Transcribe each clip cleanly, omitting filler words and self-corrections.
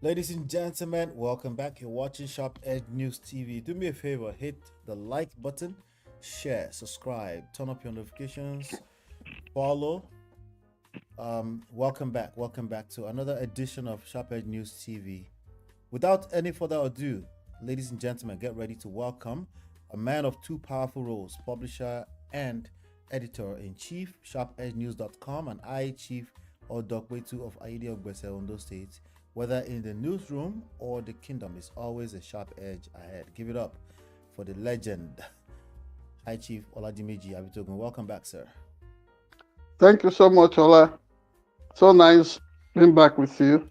Ladies and gentlemen, welcome back. You're watching Sharp Edge News TV. Do me a favor, hit the like button, share, subscribe, turn up your notifications, follow. Welcome back. Welcome back to another edition of Sharp Edge News TV. Without any further ado, ladies and gentlemen, get ready to welcome a man of two powerful roles, publisher and editor in chief, SharpEdgeNews.com, and I, Chief Odokwetu of Aide Ogbese, Ondo State. Whether in the newsroom or the kingdom, is always a sharp edge ahead. Give it up for the legend, High Chief Oladimeji Abitogun. Welcome back, sir. Thank you so much, Ola. So nice being back with you.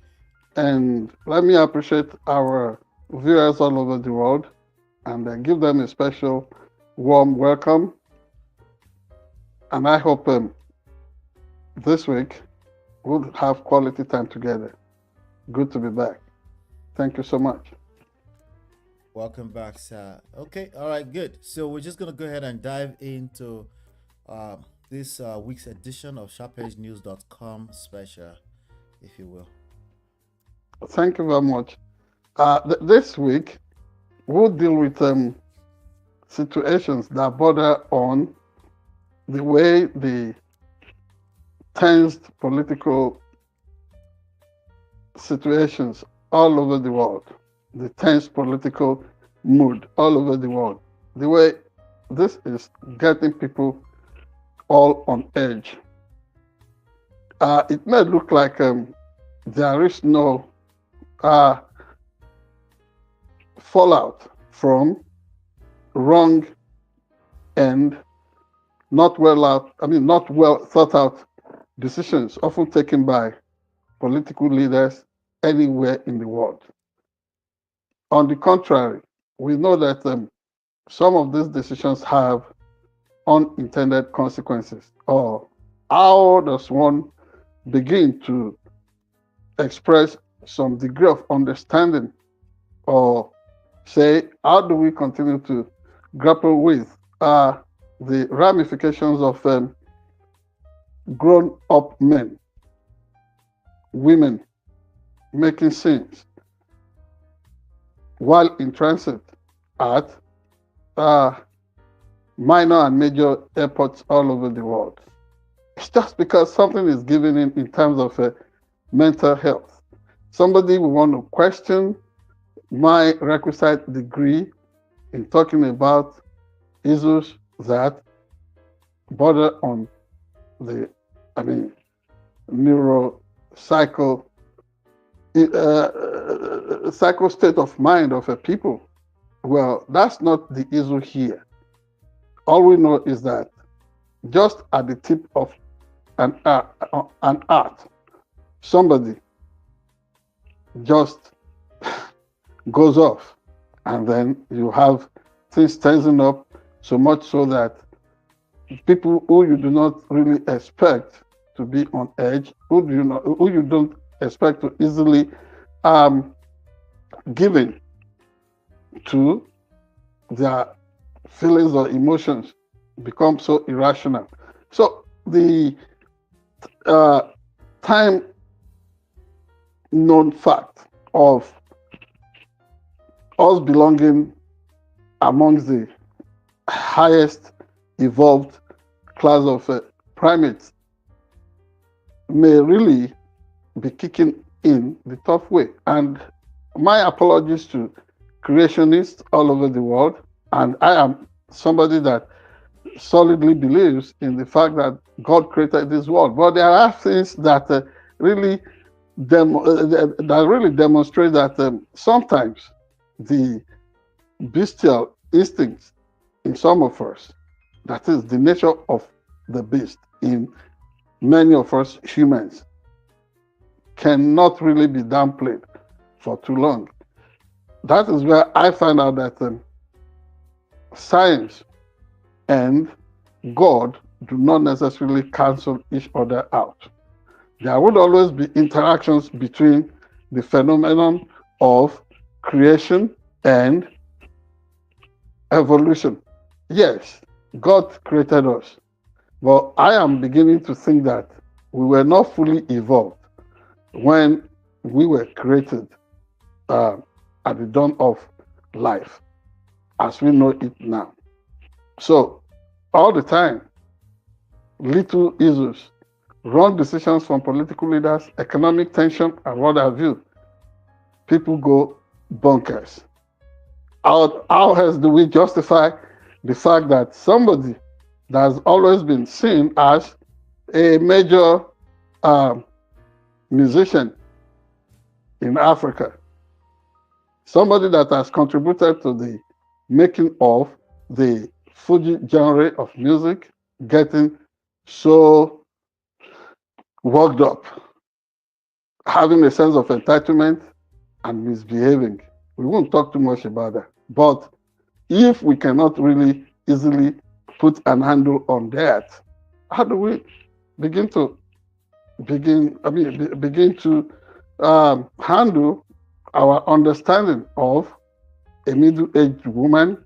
And let me appreciate our viewers all over the world and give them a special warm welcome. And I hope this week we'll have quality time together. Good to be back. Thank you so much. Welcome back, sir. Okay, all right, good. So we're just gonna go ahead and dive into this week's edition of SharpEdgeNews.com special, if you will. Thank you very much. This week, we'll deal with situations that border on the way the tensed political situations all over the world, the tense political mood all over the world, the way this is getting people all on edge. It may look like there is no fallout from wrong and not well thought out decisions often taken by political leaders anywhere in the world. On the contrary, we know that some of these decisions have unintended consequences. Or how does one begin to express some degree of understanding, or say, how do we continue to grapple with the ramifications of grown up men, women making sins while in transit at minor and major airports all over the world? It's just because something is given in terms of mental health. Somebody will want to question my requisite degree in talking about issues that border on the, neuropsycho psycho state of mind of a people. Well, that's not the issue here. All we know is that just at the tip of an art, somebody just goes off, and then you have things tensing up so much so that people who you do not really expect to be on edge, who you don't expect to easily give in to their feelings or emotions, become so irrational. So the time known fact of us belonging amongst the highest evolved class of primates may really be kicking in the tough way. And my apologies to creationists all over the world. And I am somebody that solidly believes in the fact that God created this world. But there are things that really demonstrate that sometimes the bestial instincts in some of us, that is the nature of the beast in many of us humans, cannot really be downplayed for too long. That is where I find out that science and God do not necessarily cancel each other out. There would always be interactions between the phenomenon of creation and evolution. Yes, God created us, but I am beginning to think that we were not fully evolved when we were created. at the dawn of life as we know it now. So, all the time, little issues, wrong decisions from political leaders, economic tension, and what have you, people go bonkers. How else do we justify the fact that somebody that has always been seen as a major um, musician in Africa, somebody that has contributed to the making of the Fuji genre of music, getting so worked up, having a sense of entitlement and misbehaving? We won't talk too much about that. But if we cannot really easily put an handle on that, how do we begin to handle our understanding of a middle-aged woman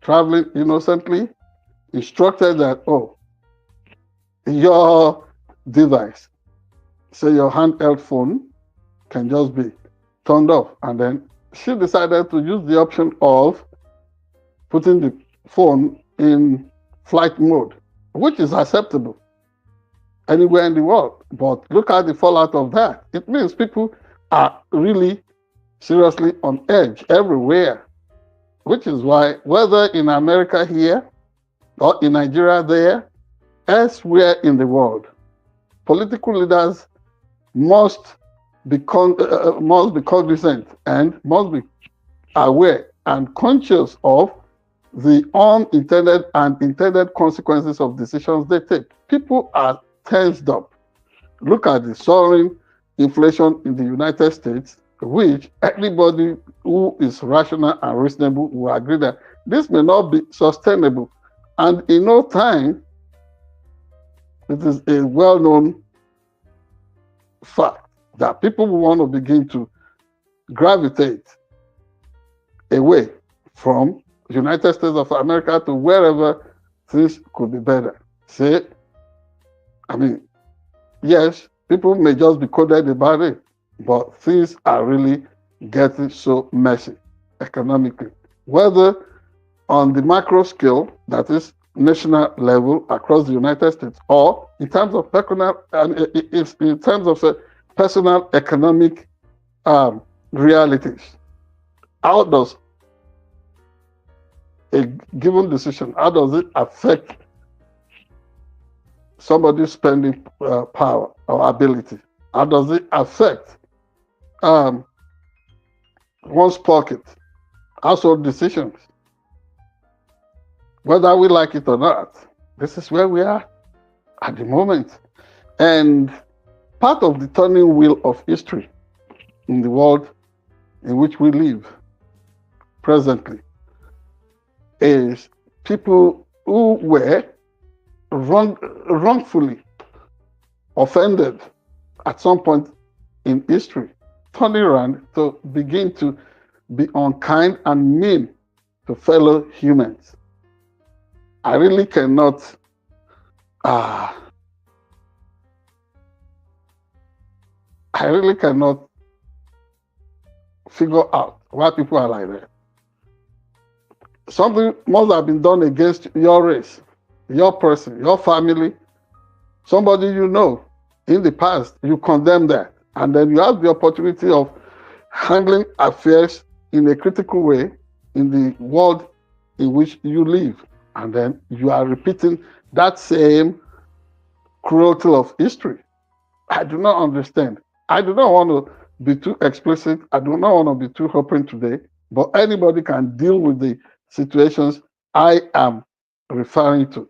traveling innocently, instructed that, oh, your device, say your handheld phone, can just be turned off. And then she decided to use the option of putting the phone in flight mode, which is acceptable anywhere in the world. But look at the fallout of that. It means people are really seriously on edge everywhere, which is why, whether in America here or in Nigeria there, elsewhere in the world, political leaders must be cognizant and must be aware and conscious of the unintended and intended consequences of decisions they take. People are tensed up. Look at the soaring inflation in the United States, which anybody who is rational and reasonable will agree that this may not be sustainable. And in no time, it is a well-known fact that people will want to begin to gravitate away from the United States of America to wherever things could be better. Yes, people may just be coded about it, but things are really getting so messy economically, whether on the macro scale, that is national level across the United States, or in terms of personal economic realities. How does a given decision, how does it affect somebody's spending power or ability? How does it affect one's pocket, household decisions? Whether we like it or not, this is where we are at the moment. And part of the turning wheel of history in the world in which we live presently is people who were wrongfully offended at some point in history, turning around to begin to be unkind and mean to fellow humans. I really cannot figure out why people are like that. Something must have been done against your race, your person, your family, somebody you know in the past. You condemn that, and then you have the opportunity of handling affairs in a critical way in the world in which you live, and then you are repeating that same cruelty of history. I do not understand. I do not want to be too explicit. I do not want to be too open today, but anybody can deal with the situations I am referring to.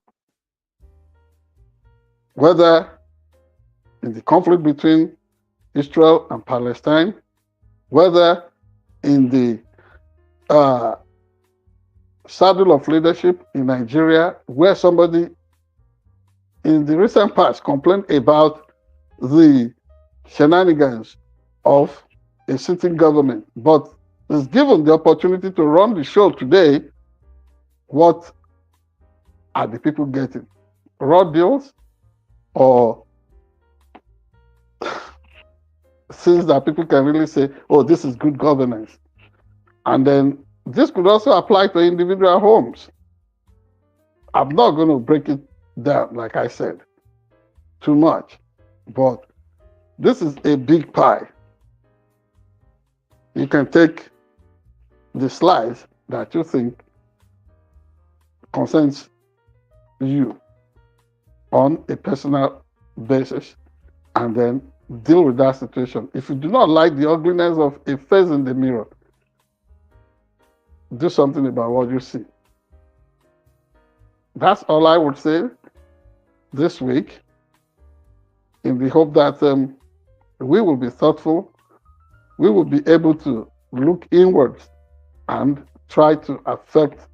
Whether in the conflict between Israel and Palestine, whether in the saddle of leadership in Nigeria, where somebody in the recent past complained about the shenanigans of a sitting government, but is given the opportunity to run the show today. What are the people getting? Raw deals or since that people can really say, oh, this is good governance. And then this could also apply to individual homes. I'm not going to break it down, like I said, too much. But this is a big pie. You can take the slice that you think concerns you on a personal basis and then deal with that situation. If you do not like the ugliness of a face in the mirror, do something about what you see. That's all I would say this week, in the hope that we will be thoughtful, we will be able to look inwards and try to affect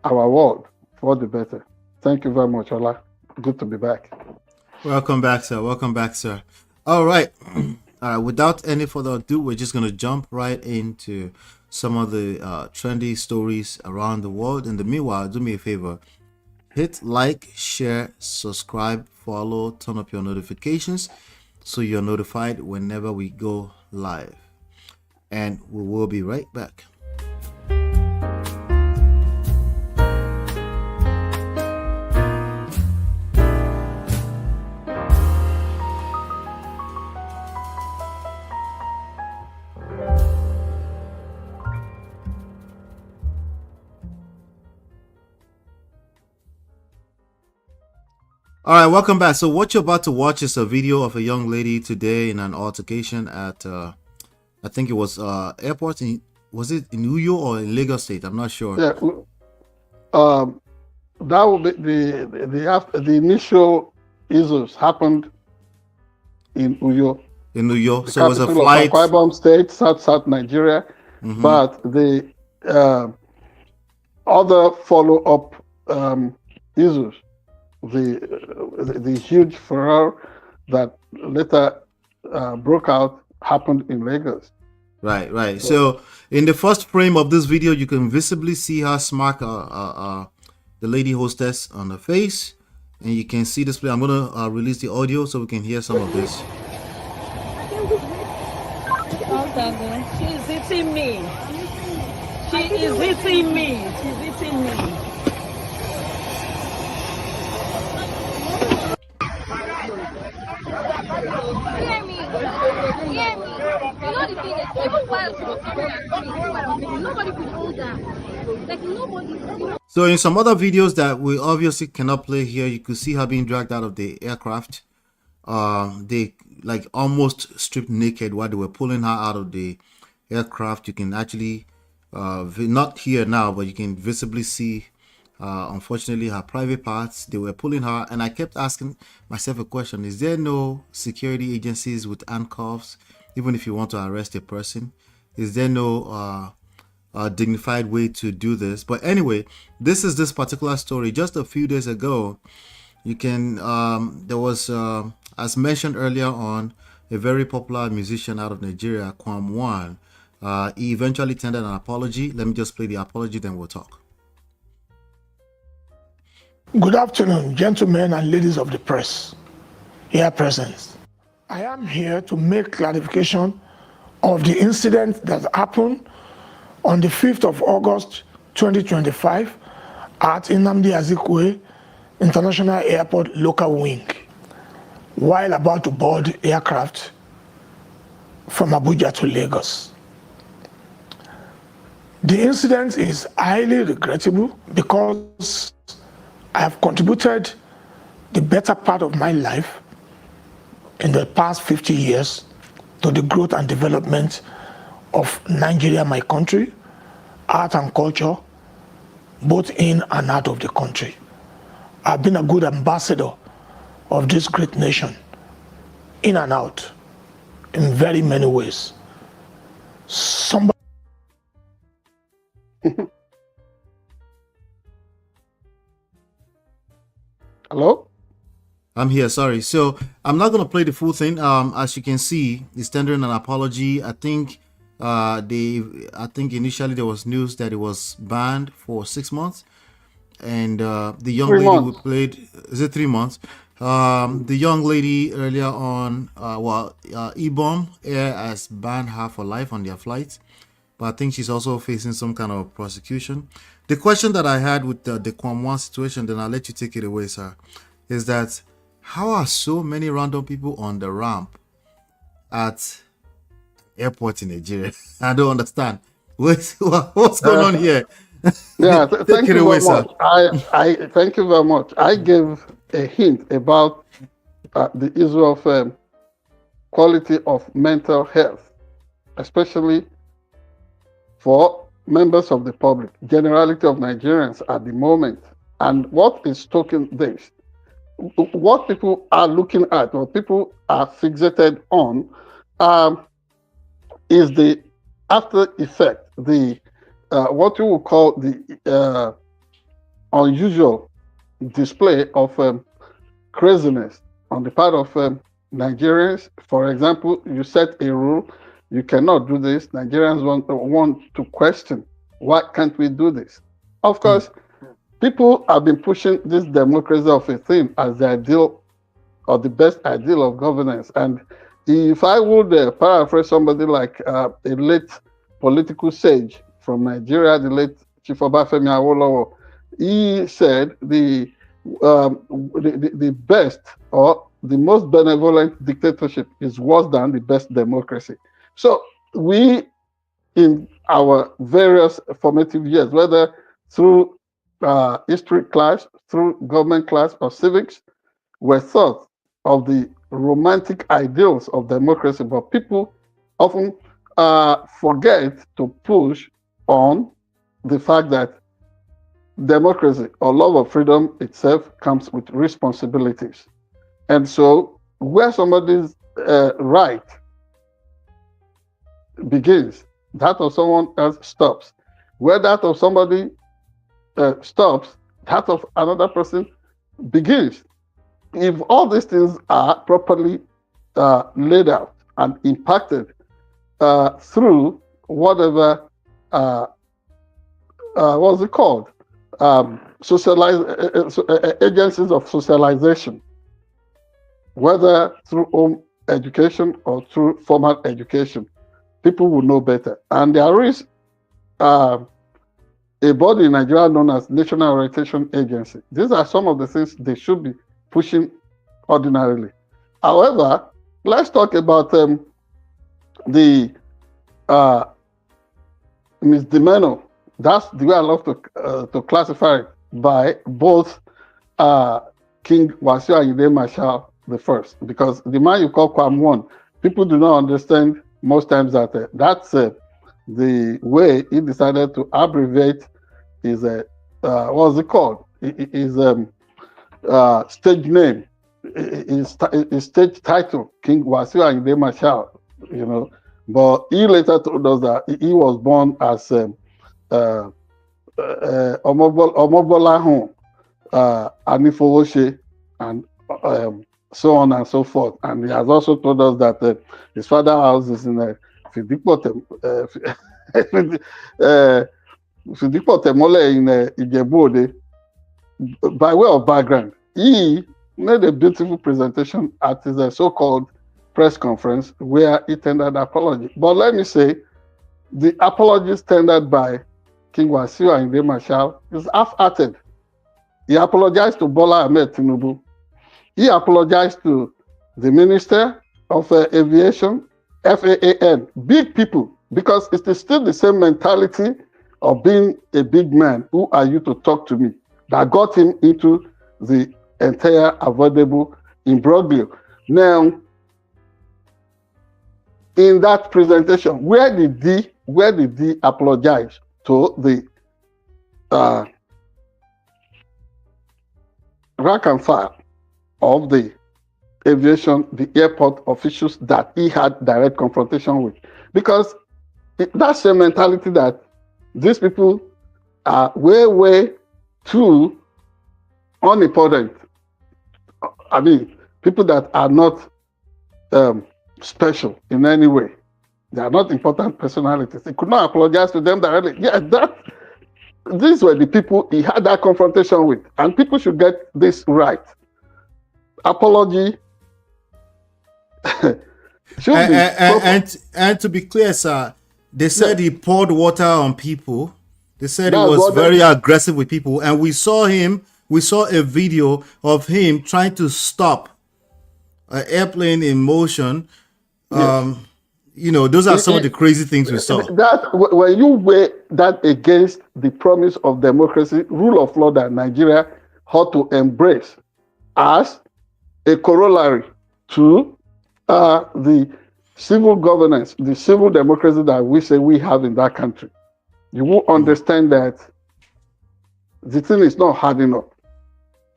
our world for the better. Thank you very much, Ola. Good to be back. Welcome back, sir. Welcome back, sir. All right. Without any further ado, we're just going to jump right into some of the trendy stories around the world. In the meanwhile, do me a favor. Hit like, share, subscribe, follow, turn up your notifications so you're notified whenever we go live. And we will be right back. All right, welcome back. So what you're about to watch is a video of a young lady today in an altercation at, I think it was airport. Was it in Uyo or in Lagos State? I'm not sure. Yeah, that will be the initial issues happened in Uyo. In Uyo, The so it was a capital flight. of Ibom State, South Nigeria. But the other follow-up issues, the huge furor that later broke out happened in Lagos. Right. So in the first frame of this video, you can visibly see her smack the lady hostess on the face, and you can see this play. I'm gonna release the audio so we can hear some of this. She's hitting me. She is hitting me. She's hitting me. Hear me. Hear me. You know the thing is, even while she was coming and speaking, nobody could hold her. Like nobody. So in some other videos that we obviously cannot play here, you could see her being dragged out of the aircraft. They like almost stripped naked while they were pulling her out of the aircraft. You can actually not here now, but you can visibly see unfortunately her private parts. They were pulling her, and I kept asking myself a question: is there no security agencies with handcuffs, even if you want to arrest a person? Is there no dignified way to do this? But anyway, this particular story. Just a few days ago, you can there was as mentioned earlier on, a very popular musician out of Nigeria, Kwam. He eventually tendered an apology. Let me just play the apology, then we'll talk. Good afternoon, gentlemen and ladies of the press here present. I am here to make clarification of the incident that happened on the 5th of August 2025 at Nnamdi Azikiwe International Airport local wing while about to board aircraft from Abuja to Lagos. The incident is highly regrettable because I have contributed the better part of my life in the past 50 years to the growth and development of Nigeria, my country, art and culture, both in and out of the country. I've been a good ambassador of this great nation, in and out, in very many ways. Somebody Hello? I'm here, sorry. So I'm not gonna play the full thing. As you can see, he's tendering an apology. I think initially there was news that it was banned for 6 months, and the young lady who played, is it 3 months? The young lady earlier on, Ibom Air has banned her for life on their flight, but I think she's also facing some kind of prosecution. The question that I had with the Kwam situation, then I'll let you take it away, sir, is that how are so many random people on the ramp at airport in Nigeria? I don't understand. What's going on here? Yeah, Take thank it you away, very sir. much. I thank you very much. I gave a hint about the issue of quality of mental health, especially for members of the public, generality of Nigerians at the moment. And what is stoking this? What people are looking at, what people are fixated on, is the after effect, the what you would call the unusual display of craziness on the part of Nigerians. For example, you set a rule, you cannot do this. Nigerians want to question, why can't we do this? Of course, people have been pushing this democracy of a thing as the ideal or the best ideal of governance. And if I would paraphrase somebody like a late political sage from Nigeria, the late Chief Obafemi Awolowo, he said the best or the most benevolent dictatorship is worse than the best democracy. So we, in our various formative years, whether through history class, through government class or civics, were taught of the romantic ideals of democracy, but people often forget to push on the fact that democracy or love of freedom itself comes with responsibilities. And so where somebody's right begins, that of someone else stops. Where that of somebody stops, that of another person begins. If all these things are properly laid out and impacted through whatever what's it called? Agencies of socialization, whether through home education or through formal education, people will know better. And there is a body in Nigeria known as National Orientation Agency. These are some of the things they should be pushing ordinarily. However, let's talk about the misdemeanor. That's the way I love to classify it by both King Wasiu Ayinde Marshal the first, because the man you call Kwam 1, people do not understand most times that that's the way he decided to abbreviate his what's it called? His stage name, his stage title, King Wasiu Ayinde Marshal, you know. But he later told us that he was born as Omobolahun Anifowose, and so on and so forth. And he has also told us that his father's house is in Fidipotemole in Ijebu-Ode. By way of background, he made a beautiful presentation at his so-called press conference where he tendered apology. But let me say, the apologies tendered by King Wasiu Ayinde Marshal is half-hearted. He apologized to Bola Ahmed Tinubu. He apologized to the Minister of Aviation, FAAN, big people, because it's still the same mentality of being a big man. Who are you to talk to me? That got him into the entire avoidable imbroglio. Now, in that presentation, where did he apologize to the rank and file of the aviation, the airport officials that he had direct confrontation with? Because that's a mentality that these people are way too unimportant. I mean, people that are not special in any way. They are not important personalities. He could not apologize to them directly. Yeah, these were the people he had that confrontation with. And people should get this right. apology should be and to be clear, sir, they said he poured water on people. They said he That's was what very aggressive with people, and we saw a video of him trying to stop an airplane in motion. You know, those are some of the crazy things we saw. That when you weigh that against the promise of democracy, rule of law that Nigeria ought to embrace as a corollary to the civil governance, the civil democracy that we say we have in that country, you will understand that the thing is not hard enough.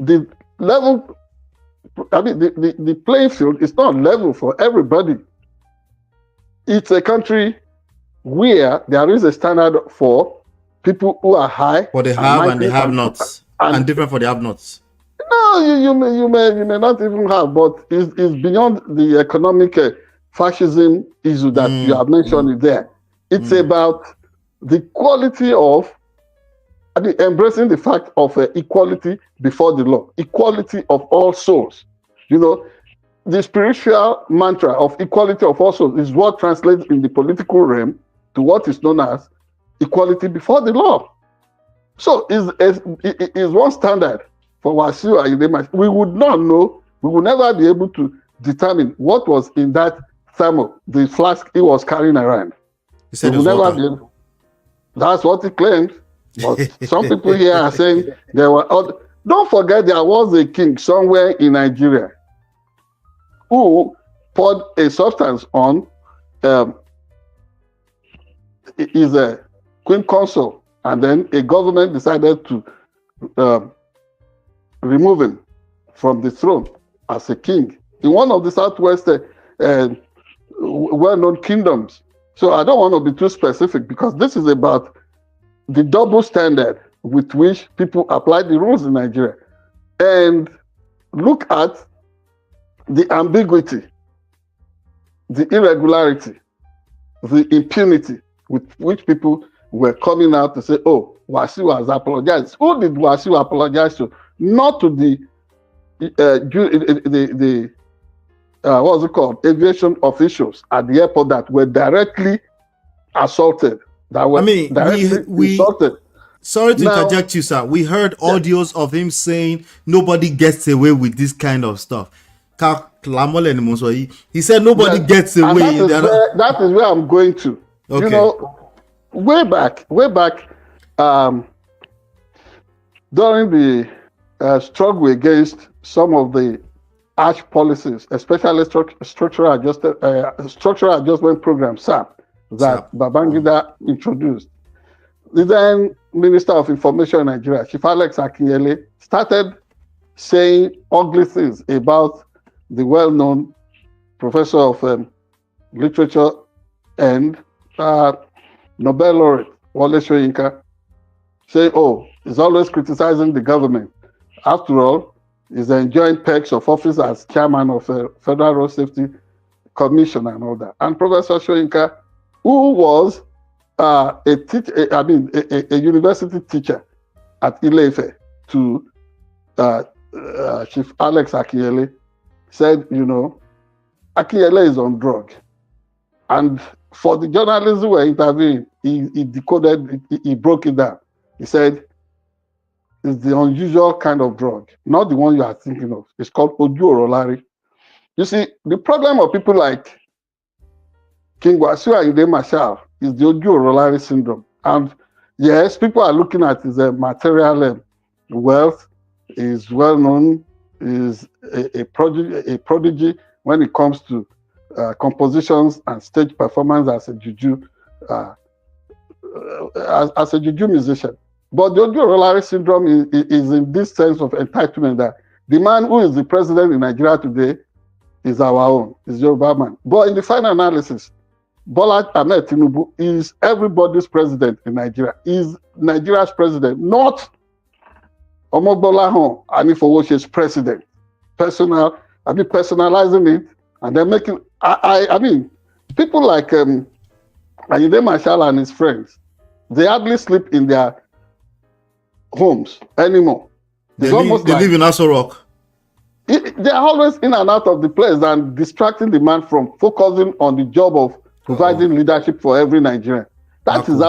The level, I mean, the playing field is not level for everybody. It's a country where there is a standard for people who are high. For the have and the have-nots, and different for the have-nots. No, you may not even have, but it's beyond the economic fascism issue that you have mentioned there. It's about the quality of, I mean, embracing the fact of equality before the law, equality of all souls. You know, the spiritual mantra of equality of all souls is what translates in the political realm to what is known as equality before the law. So is one standard for Wasiu Ayinde. We would not know, we would never be able to determine what was in that thermal, the flask he was carrying around. He said we would never be able. That's what he claimed. But some people here are saying there were other. Don't forget there was a king somewhere in Nigeria who poured a substance on is a queen consort, and then a government decided to remove him from the throne as a king in one of the southwest well-known kingdoms. So I don't want to be too specific because this is about the double standard with which people apply the rules in Nigeria. And look at the ambiguity, the irregularity, the impunity with which people were coming out to say, oh, Wasiu has apologized. Who did Wasiu apologize to? Not to the what's it called? Aviation officials at the airport that were directly assaulted. That were directly assaulted. Sorry to interject you, sir. We heard audios of him saying nobody gets away with this kind of stuff. He said nobody gets away. That is where I'm going to. Okay. You know, way back, during the struggle against some of the harsh policies, especially structural adjustment program (SAP) that Babangida introduced. The then Minister of Information in Nigeria, Chief Alex Akinyele, started saying ugly things about the well-known professor of literature and Nobel laureate Wole Soyinka, saying, "Oh, he's always criticizing the government. After all, he's enjoying perks of office as chairman of a Federal Road Safety Commission and all that." And Professor Soyinka, who was a university teacher at Ile-Ife to Chief Alex Akinyele, said, you know, Akinyele is on drug. And for the journalists who were interviewing, he decoded, he broke it down. He said, it's the unusual kind of drug, not the one you are thinking of. It's called Ojuorolari. You see, the problem of people like King Wasiu Ayinde Marshal is the Ojuorolari syndrome. And yes, people are looking at his material wealth, is well known, is a prodigy when it comes to compositions and stage performance as a juju, as a juju musician. But the Ojuorolari syndrome is in this sense of entitlement that the man who is the president in Nigeria today is our own, is Yoruba man. But in the final analysis, Bola Ahmed Tinubu is everybody's president in Nigeria. Is Nigeria's president, not Omogbolahan Anifowoshe's president. Personalizing it and then making. I mean, people like Ayinde Marshal and his friends, they hardly sleep in their homes anymore. They live in Aso Rock. They are always in and out of the place and distracting the man from focusing on the job of providing leadership for every Nigerian. That is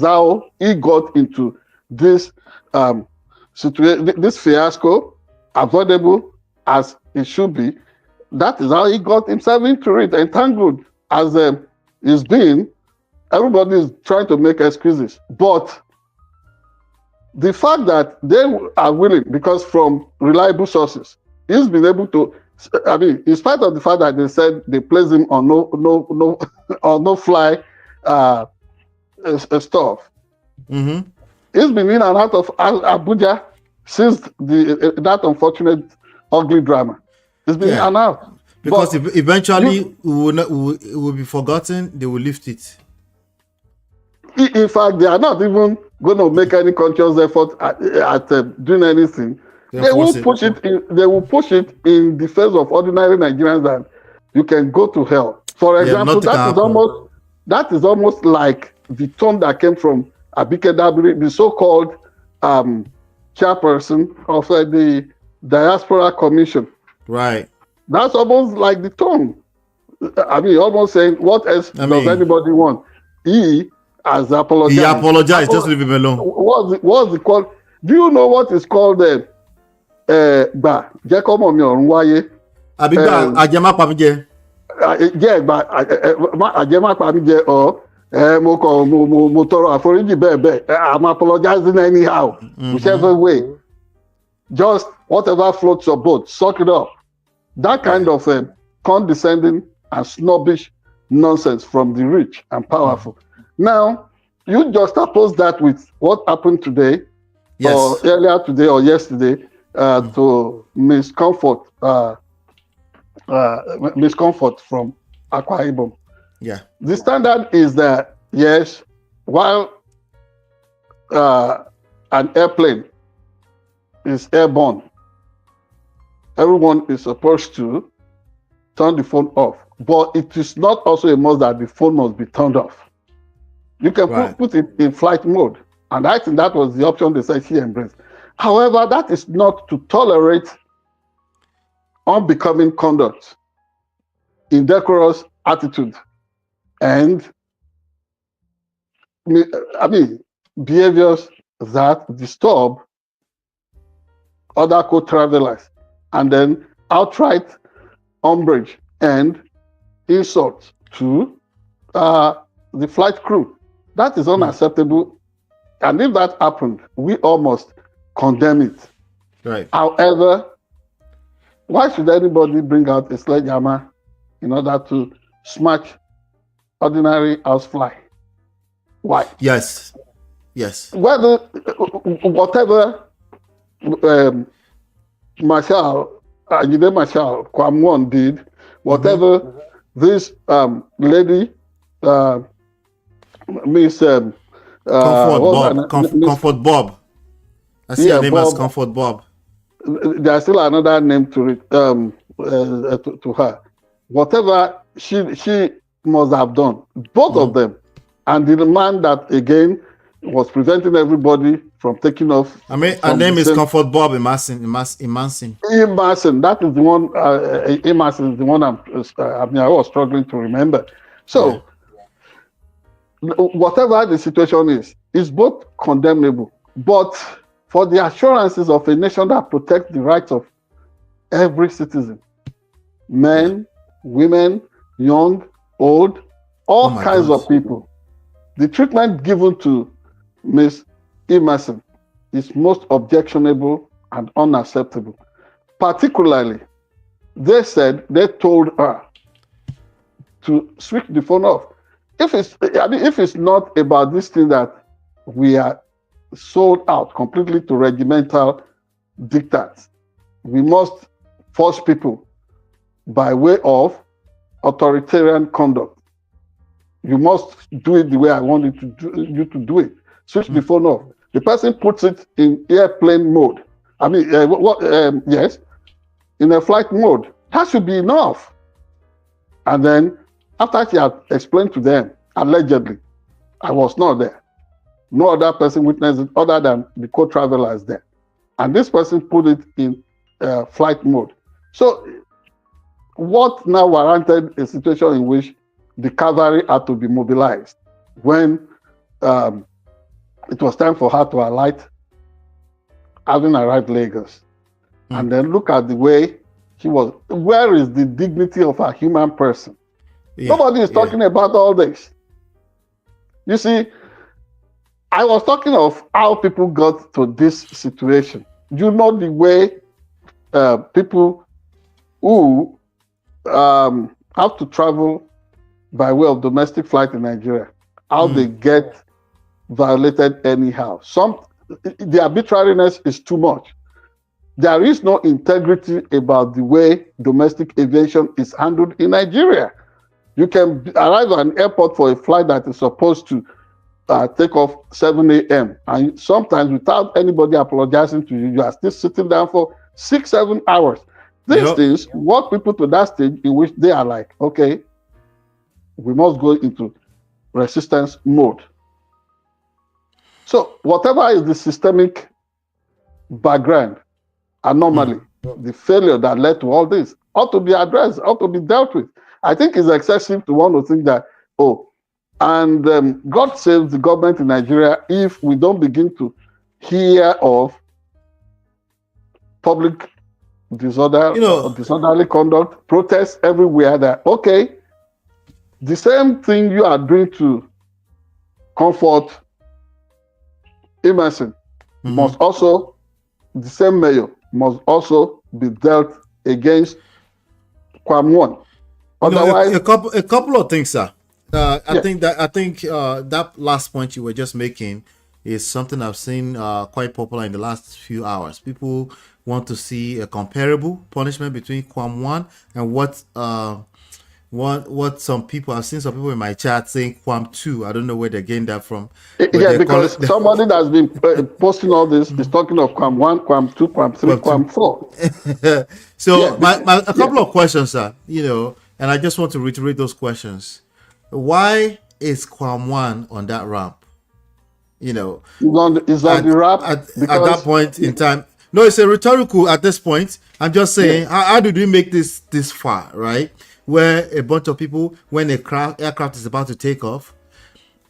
how he got into this situation, this fiasco, avoidable as it should be. That is how he got himself into it, entangled as it's been. Everybody is trying to make excuses, but the fact that they are willing, because from reliable sources, he's been able to. I mean, in spite of the fact that they said they placed him on no fly stuff, Mm-hmm. he's been in and out of Abuja since that unfortunate ugly drama. He's been in and out. Because eventually it will be forgotten. They will lift it. In fact, they are not even going to make any conscious effort at doing anything. They will push it. They will push it in the face of ordinary Nigerians that you can go to hell. For example, that is almost like the tone that came from Abike Dabiri, the so-called chairperson of the Diaspora Commission. Right. That's almost like the tone. I mean, almost saying, what else does anybody want? He has apologized. He apologized. Just leave him alone. What's it called? Do you know what is called ba Jacob Omionwaye? Abiba Ajema Pamije. Yeah, but Ajema Pamije or Motoro Aforiji Bebe. I'm apologizing anyhow. Whichever way. Just whatever floats your boat, suck it up. That kind of condescending and snobbish nonsense from the rich and powerful. Now, you just oppose that with what happened today, or earlier today or yesterday, to Miss Comfort from Akwa Ibom. Yeah. The standard is that, yes, while an airplane is airborne, everyone is supposed to turn the phone off. But it is not also a must that the phone must be turned off. You can put it in flight mode. And I think that was the option they said she embraced. However, that is not to tolerate unbecoming conduct, indecorous attitude, and behaviors that disturb other co-travelers, and then outright umbrage and insult to the flight crew. That is unacceptable. And if that happened, we all must condemn it. Right. However, why should anybody bring out a sledgehammer in order to smash ordinary housefly? Why? Yes. Whatever Marshal Kwam did, whatever this lady, Miss Comfort Bob. I see her name as Comfort Bob. There's still another name to it, to her. Whatever she must have done, both of them, and the man that again was preventing everybody from taking off. I mean, her name is Comfort Bob Emerson. That is the one. Emerson is the one I was struggling to remember. So, whatever the situation is both condemnable. But for the assurances of a nation that protects the rights of every citizen, men, women, young, old, all kinds of people, the treatment given to Ms. Emerson is most objectionable and unacceptable. Particularly, they told her to switch the phone off. If it's not about this thing that we are sold out completely to regimental diktats, we must force people by way of authoritarian conduct. You must do it the way I want you to do it. Switch the phone off. The person puts it in airplane mode. Yes, in a flight mode. That should be enough. And then, after she had explained to them, allegedly, I was not there. No other person witnessed it other than the co-travelers there. And this person put it in flight mode. So what now warranted a situation in which the cavalry had to be mobilized when it was time for her to alight, having arrived Lagos? And then look at the way she was. Where is the dignity of a human person? Nobody is talking about all this. You see, I was talking of how people got to this situation. You know the way people who have to travel by way of domestic flight in Nigeria, how they get violated anyhow. The arbitrariness is too much. There is no integrity about the way domestic aviation is handled in Nigeria. You can arrive at an airport for a flight that is supposed to take off 7 a.m. and sometimes without anybody apologizing to you, you are still sitting down for 6-7 hours. These things walk people to that stage in which they are like, okay, we must go into resistance mode. So whatever is the systemic background, anomaly, the failure that led to all this ought to be addressed, ought to be dealt with. I think it's excessive to want to think that, God save the government in Nigeria if we don't begin to hear of public disorder, or disorderly conduct, protests everywhere that, okay, the same thing you are doing to comfort Emerson must also, the same mayor must also be dealt against Kwam 1. Otherwise, a couple of things, sir. I think that last point you were just making is something I've seen quite popular in the last few hours. People want to see a comparable punishment between Kwam 1 and what some people, I've seen some people in my chat saying Kwam 2. I don't know where they gained that from. Because somebody that's been posting all this is talking of Kwam 1, Kwam 2, Kwam 3, Kwam 4. So a couple of questions, sir, and I just want to reiterate those questions. Why is Kwam 1 on that ramp? It's on the ramp at that point in time. No, it's a rhetorical at this point. I'm just saying, how did we make this far, right? Where a bunch of people, when aircraft is about to take off,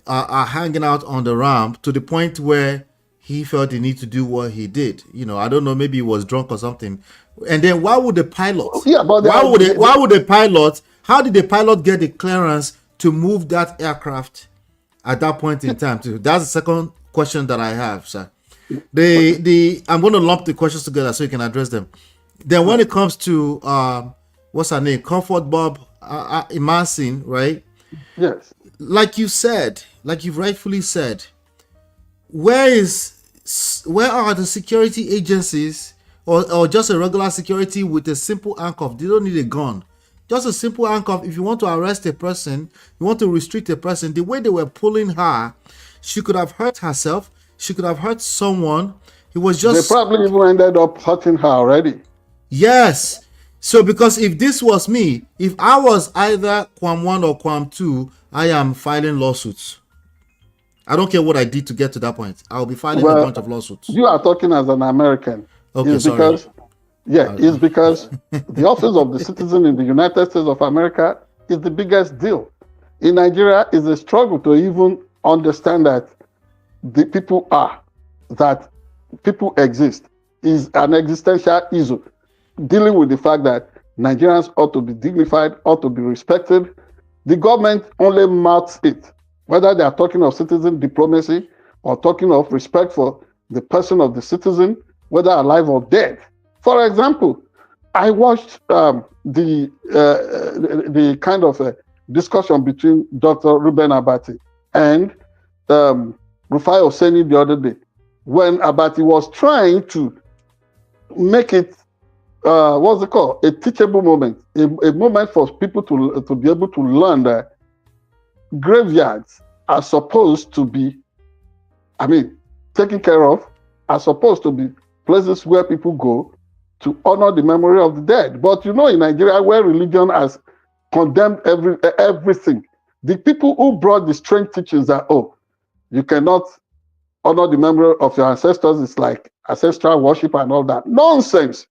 are hanging out on the ramp to the point where he felt the need to do what he did. I don't know, maybe he was drunk or something. And then why would the pilot? How did the pilot get the clearance to move that aircraft at that point in time? That's the second question that I have, sir. I'm going to lump the questions together so you can address them. Then when it comes to what's her name, Comfort Bob Emerson, right? Yes. Like you've rightfully said, where are the security agencies or just a regular security with a simple handcuff? They don't need a gun. Just a simple handcuff. If you want to arrest a person, you want to restrict a person, the way they were pulling her, she could have hurt herself. She could have hurt someone. It was just... They probably even ended up hurting her already. Yes. So because if this was me, if I was either Kwam 1 or Kwam 2, I am filing lawsuits. I don't care what I did to get to that point. I'll be filing a bunch of lawsuits. You are talking as an American. Okay, it's because the office of the citizen in the United States of America is the biggest deal. In Nigeria, it's a struggle to even understand that that people exist is an existential issue, dealing with the fact that Nigerians ought to be dignified, ought to be respected. The government only mouths it, whether they are talking of citizen diplomacy or talking of respect for the person of the citizen, whether alive or dead. For example, I watched the kind of discussion between Dr. Ruben Abati and Rufai Oseni the other day, when Abati was trying to make it, what's it called, a teachable moment, a moment for people to be able to learn that graveyards are supposed to be, taken care of, are supposed to be places where people go to honor the memory of the dead. But in Nigeria, where religion has condemned everything, the people who brought the strange teachings that, you cannot honor the memory of your ancestors, it's like ancestral worship and all that. Nonsense.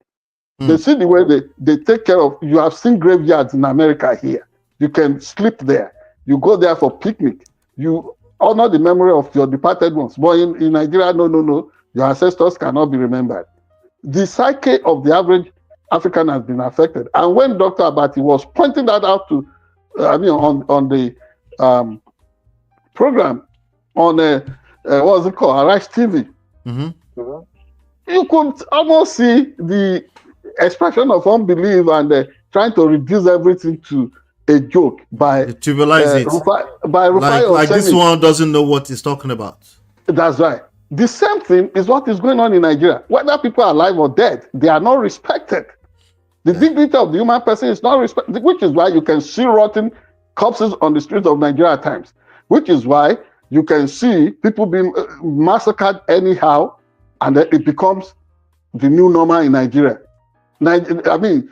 They see the way they take care of. You have seen graveyards in America here. You can sleep there. You go there for picnic. You honor the memory of your departed ones. But in Nigeria, no. Your ancestors cannot be remembered. The psyche of the average African has been affected. And when Dr. Abati was pointing that out to, on the program on what's it called, Arise TV, you could almost see the expression of unbelief and trying to reduce everything to a joke by trivialize it. By like this one doesn't know what he's talking about. That's right. The same thing is what is going on in Nigeria. Whether people are alive or dead, they are not respected. The dignity of the human person is not respected, which is why you can see rotten corpses on the streets of Nigeria at times, which is why you can see people being massacred anyhow, and then it becomes the new normal in Nigeria. I mean,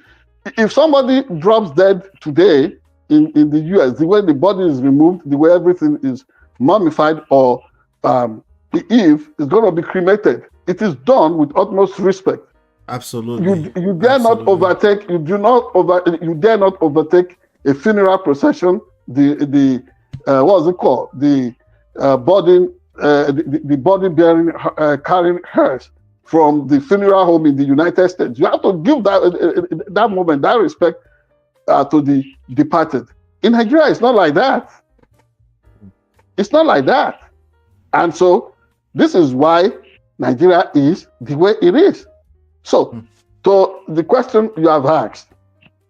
if somebody drops dead today in the US, the way the body is removed, the way everything is mummified, or if it's going to be cremated, it is done with utmost respect. Absolutely. You dare not overtake. You dare not overtake a funeral procession. The what's it called? The body bearing carrying hearse from the funeral home in the United States. You have to give that moment, that respect to the departed. In Nigeria, it's not like that. It's not like that. And so this is why Nigeria is the way it is. So, to the question you have asked,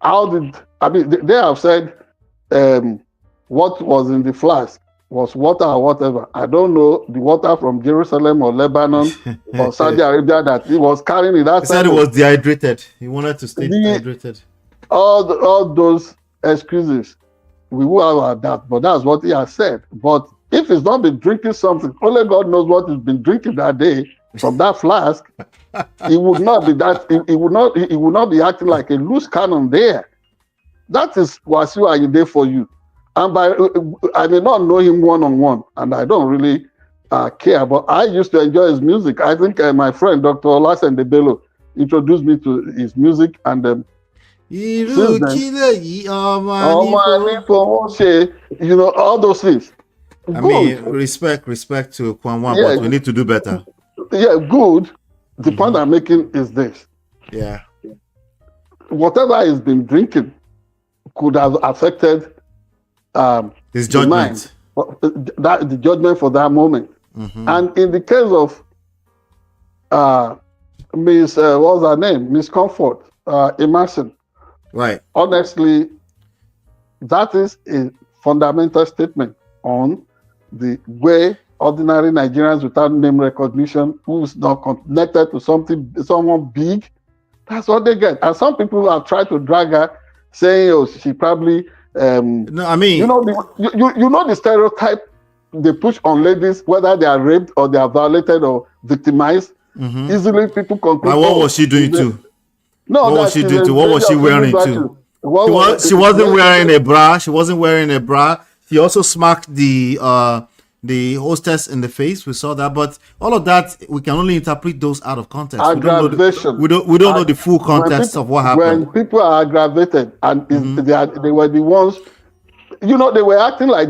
they have said what was in the flask was water or whatever. I don't know the water from Jerusalem or Lebanon or Saudi Arabia that he was carrying in that. He said he was dehydrated. He wanted to stay dehydrated. All those excuses, we will have our doubt, but that's what he has said. But if he's not been drinking something, only God knows what he's been drinking that day from that flask. He would not be that. He would not be acting like a loose cannon there. That is Wasiu Ayinde for you. And I may not know him one-on-one, and I don't really care, but I used to enjoy his music. I think my friend, Dr. Olasendebelo, introduced me to his music, and you know, all those things. I mean, respect to Kwam, but we need to do better. Yeah, good. The point I'm making is this. Yeah. Whatever he's been drinking could have affected his judgment. The judgment for that moment. And in the case of Miss what's her name? Miss Comfort, Emerson. Right. Honestly, that is a fundamental statement on the way ordinary Nigerians without name recognition, who's not connected to someone big, that's what they get. And some people have tried to drag her, saying, "Oh, she probably." No, I mean, you know the stereotype they push on ladies, whether they are raped or they are violated or victimized. Easily, people conclude. But what was she doing too? No, what was she doing too? What was she wearing too? She wasn't wearing a bra. She wasn't wearing a bra. She also smacked the hostess in the face. We saw that, but all of that we can only interpret those out of context. Aggravation. We don't know the full context of what happened. When people are aggravated and they were the ones, you know, they were acting like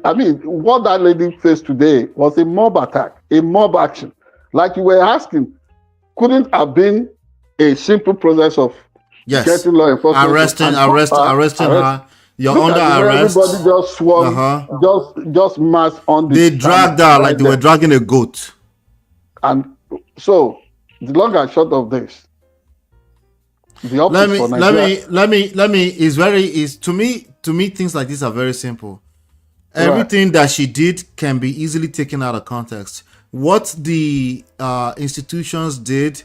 I mean, what that lady faced today was a mob attack, a mob action. Like you were asking, couldn't have been a simple process of getting law enforcement, arresting her. You're under arrest. Everybody just swarmed, just mass on the. They dragged her like they were dragging a goat. And so, the long and short of this, the option for Nigeria. Let me. Is to me things like this are very simple. Everything that she did can be easily taken out of context. What the institutions did,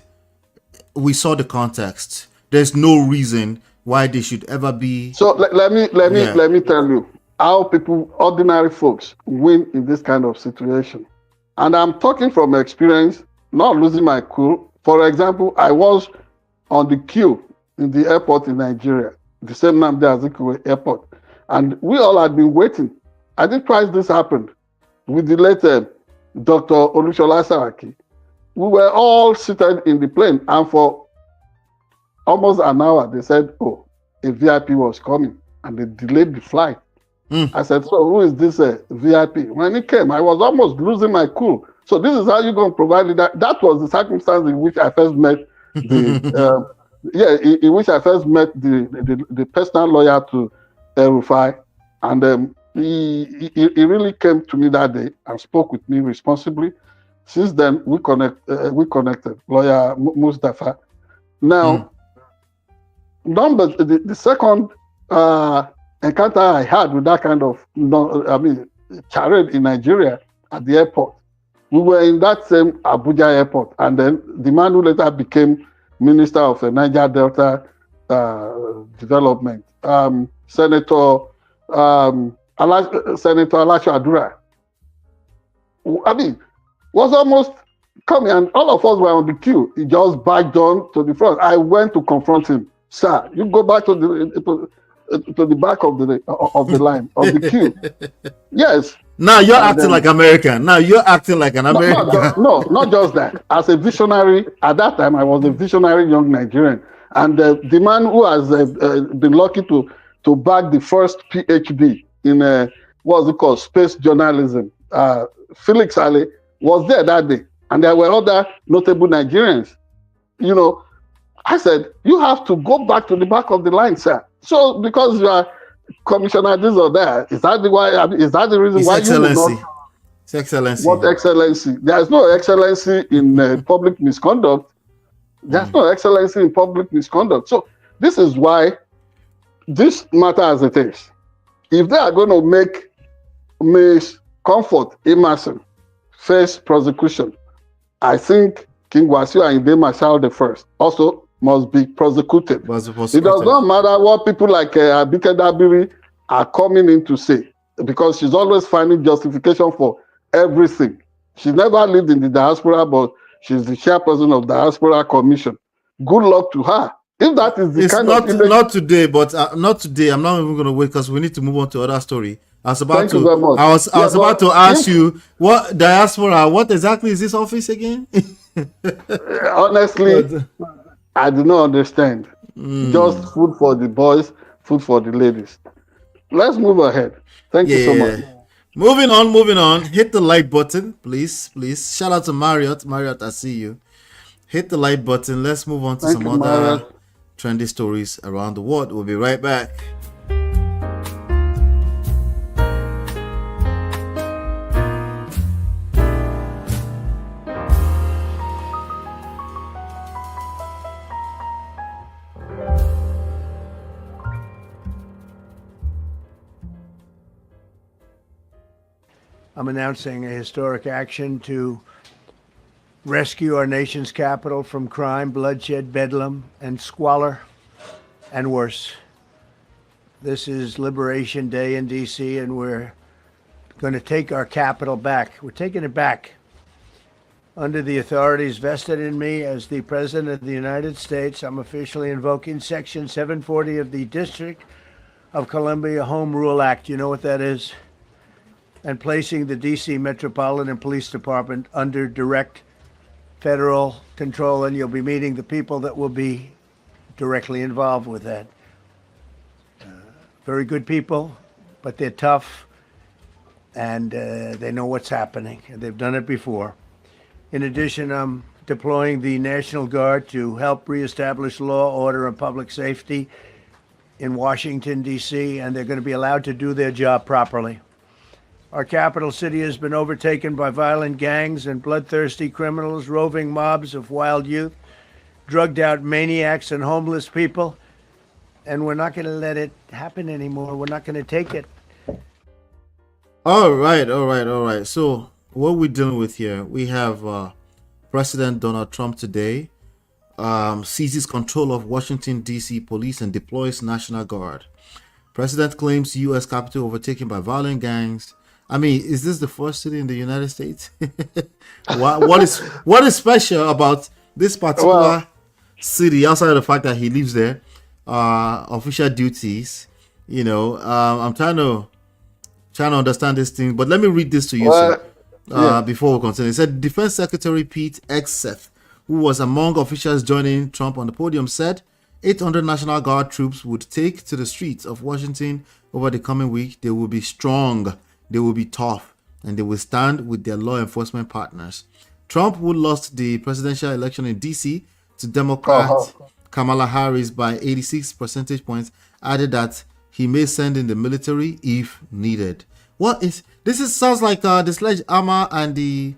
we saw the context. There's no reason why they should ever be. So let me tell you how people, ordinary folks, win in this kind of situation. And I'm talking from experience, not losing my cool. For example, I was on the queue in the airport in Nigeria, the same Nnamdi Azikiwe airport, and we all had been waiting. I think twice this happened with the late Dr. Olushola Saraki. We were all seated in the plane, and for almost an hour. They said, oh, a VIP was coming, and they delayed the flight. I said, so who is this VIP? When he came, I was almost losing my cool. So this is how you're going to provide it. That was the circumstance in which I first met the in which I first met the personal lawyer to Rufai, and he really came to me that day and spoke with me responsibly. Since then, we connected. Lawyer Mustafa. Now, the second encounter I had with that kind of charade in Nigeria at the airport. We were in that same Abuja airport, and then the man who later became Minister of Niger Delta Development, Senator Alasho Adura, was almost coming, and all of us were on the queue. He just backed on to the front. I went to confront him. Sir, you go back to the back of the line of the queue. Yes. Now you're acting like American. Now you're acting like an American. No, not just that. As a visionary, at that time I was a visionary young Nigerian, and the man who has been lucky to bag the first PhD in what's it called, space journalism, Felix Ali, was there that day, and there were other notable Nigerians. You know, I said, you have to go back to the back of the line, sir. So because you are commissioner this or that, is that the reason why you will not? It's excellency. What excellency? There is no excellency in public misconduct. There's no excellency in public misconduct. So this is why this matter as it is. If they are going to make Miss Comfort Emerson face prosecution, I think King Wasiu Ayinde Marshal the First also must be prosecuted. It does not matter what people like Abike Dabiri are coming in to say, because she's always finding justification for everything. She's never lived in the diaspora, but she's the chairperson of Diaspora Commission. Good luck to her. If that is the not today, but not today. I'm not even going to wait because we need to move on to other story. I was about to ask you what diaspora. What exactly is this office again? Honestly, I do not understand. Just food for the boys, food for the ladies. Let's move ahead. Thank you so much. Moving on. Hit the like button, please. Shout out to Marriott. Marriott, I see you. Hit the like button. Let's move on to some other trendy stories around the world. We'll be right back. I'm announcing a historic action to rescue our nation's capital from crime, bloodshed, bedlam, and squalor, and worse. This is Liberation Day in D.C., and we're going to take our capital back. We're taking it back under the authorities vested in me as the President of the United States. I'm officially invoking Section 740 of the District of Columbia Home Rule Act. You know what that is? And placing the D.C. Metropolitan Police Department under direct federal control, and you'll be meeting the people that will be directly involved with that. Very good people, but they're tough, and they know what's happening, and they've done it before. In addition, I'm deploying the National Guard to help reestablish law, order, and public safety in Washington, D.C., and they're going to be allowed to do their job properly. Our capital city has been overtaken by violent gangs and bloodthirsty criminals, roving mobs of wild youth, drugged out maniacs and homeless people, and we're not going to let it happen anymore. We're not going to take it. All right. So what we're dealing with here, we have President Donald Trump today seizes control of Washington, D.C. police and deploys National Guard. President claims U.S. Capitol overtaken by violent gangs. I mean, is this the first city in the United States? what is special about this particular city outside of the fact that he lives there? Official duties, you know. I'm trying to understand this thing, but let me read this to you, sir, before we continue. It said Defense Secretary Pete Hegseth, who was among officials joining Trump on the podium, said 800 National Guard troops would take to the streets of Washington over the coming week. They will be strong, they will be tough, and they will stand with their law enforcement partners. Trump, who lost the presidential election in D.C. to Democrat Kamala Harris by 86 percentage points, added that he may send in the military if needed. Sounds like the sledgehammer and the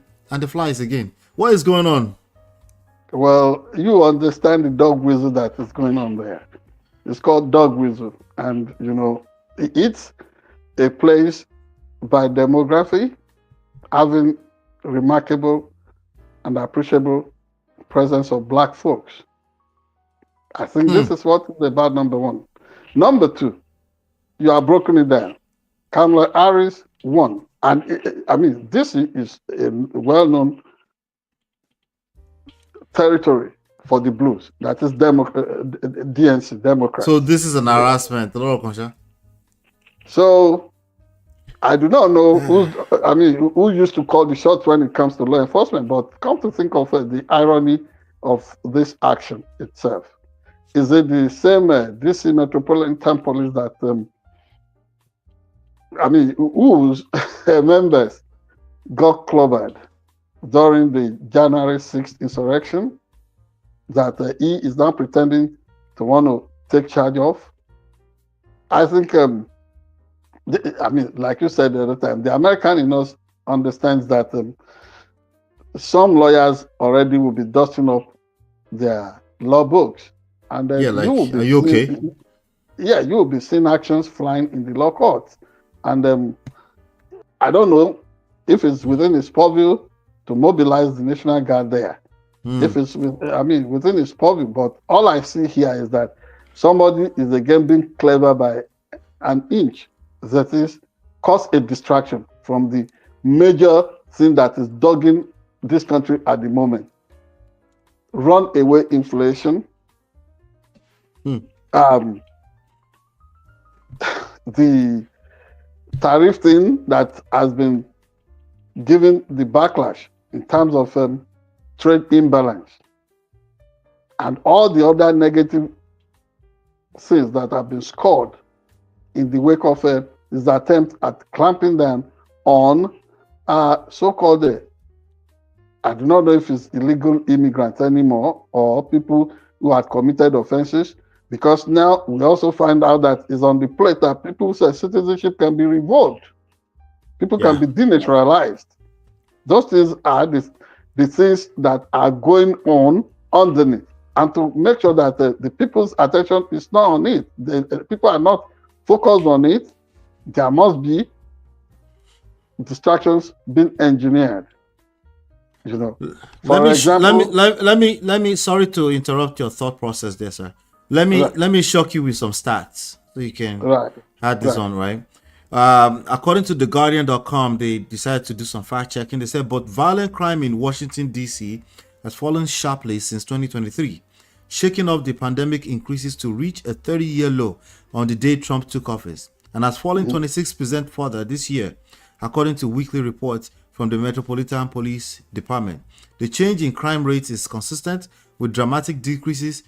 flies again. What is going on? Well, you understand the dog whistle that is going on there. It's called dog whistle. And, it's a place by demography having remarkable and appreciable presence of black folks. I think this is what is about, number one. Number two, you are broken it down. Kamala Harris won. And, this is a well-known territory for the blues. That is DNC, Democrats. So this is an harassment. So I do not know who used to call the shots when it comes to law enforcement, but come to think of the irony of this action itself. Is it the same DC Metropolitan Police that, whose members got clobbered during the January 6th insurrection that he is now pretending to want to take charge of? I think, like you said the other time, the American in us understands that some lawyers already will be dusting up their law books. And then are you okay? You will be seeing actions flying in the law courts. And I don't know if it's within his purview to mobilize the National Guard there. If it's, within his purview. But all I see here is that somebody is again being clever by an inch. That is, cause a distraction from the major thing that is dogging this country at the moment. Run away inflation. The tariff thing that has been given the backlash in terms of trade imbalance and all the other negative things that have been scored in the wake of his attempt at clamping down on so-called, I do not know if it's illegal immigrants anymore or people who had committed offenses, because now we also find out that it's on the plate that people's citizenship can be revoked. People can be denaturalized. Those things are the things that are going on underneath. And to make sure that the people's attention is not on it, the people are not focused on it, there must be distractions being engineered. For example, let me sorry to interrupt your thought process there, sir. Let me shock you with some stats so you can add this on, right? According to TheGuardian.com, they decided to do some fact checking. They said, but violent crime in Washington, D.C. has fallen sharply since 2023. Shaking off the pandemic increases to reach a 30-year low on the day Trump took office, and has fallen 26% further this year, according to weekly reports from the Metropolitan Police Department. The change in crime rates is consistent with dramatic decreases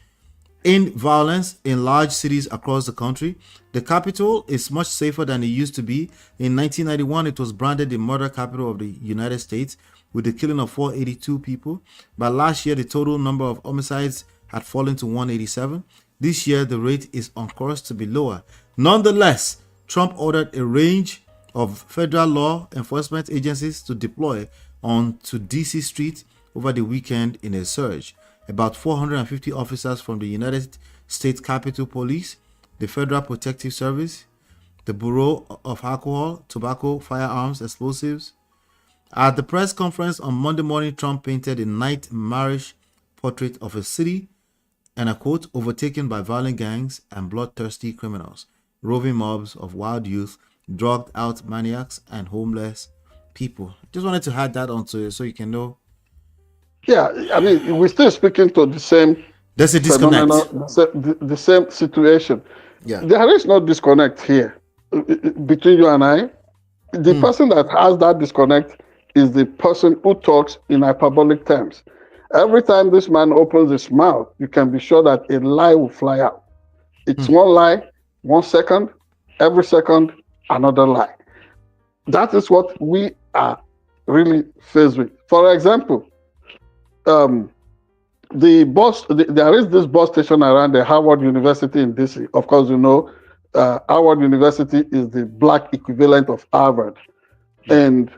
in violence in large cities across the country. The capital is much safer than it used to be. In 1991, it was branded the murder capital of the United States with the killing of 482 people. By last year, the total number of homicides had fallen to 187. This year, the rate is on course to be lower. Nonetheless, Trump ordered a range of federal law enforcement agencies to deploy onto DC streets over the weekend in a surge. About 450 officers from the United States Capitol Police, the Federal Protective Service, the Bureau of Alcohol, Tobacco, Firearms, Explosives. At the press conference on Monday morning, Trump painted a nightmarish portrait of a city, and I quote, overtaken by violent gangs and bloodthirsty criminals, roving mobs of wild youth, drugged out maniacs, and homeless people. Just wanted to add that onto it so you can know. Yeah, we're still speaking to the same. There's a disconnect. The same situation. Yeah. There is no disconnect here between you and I. The person that has that disconnect is the person who talks in hyperbolic terms. Every time this man opens his mouth, you can be sure that a lie will fly out. It's one lie, 1 second, every second, another lie. That is what we are really faced with. For example, there is this bus station around the Howard University in DC. Of course, you know, Howard University is the black equivalent of Harvard. And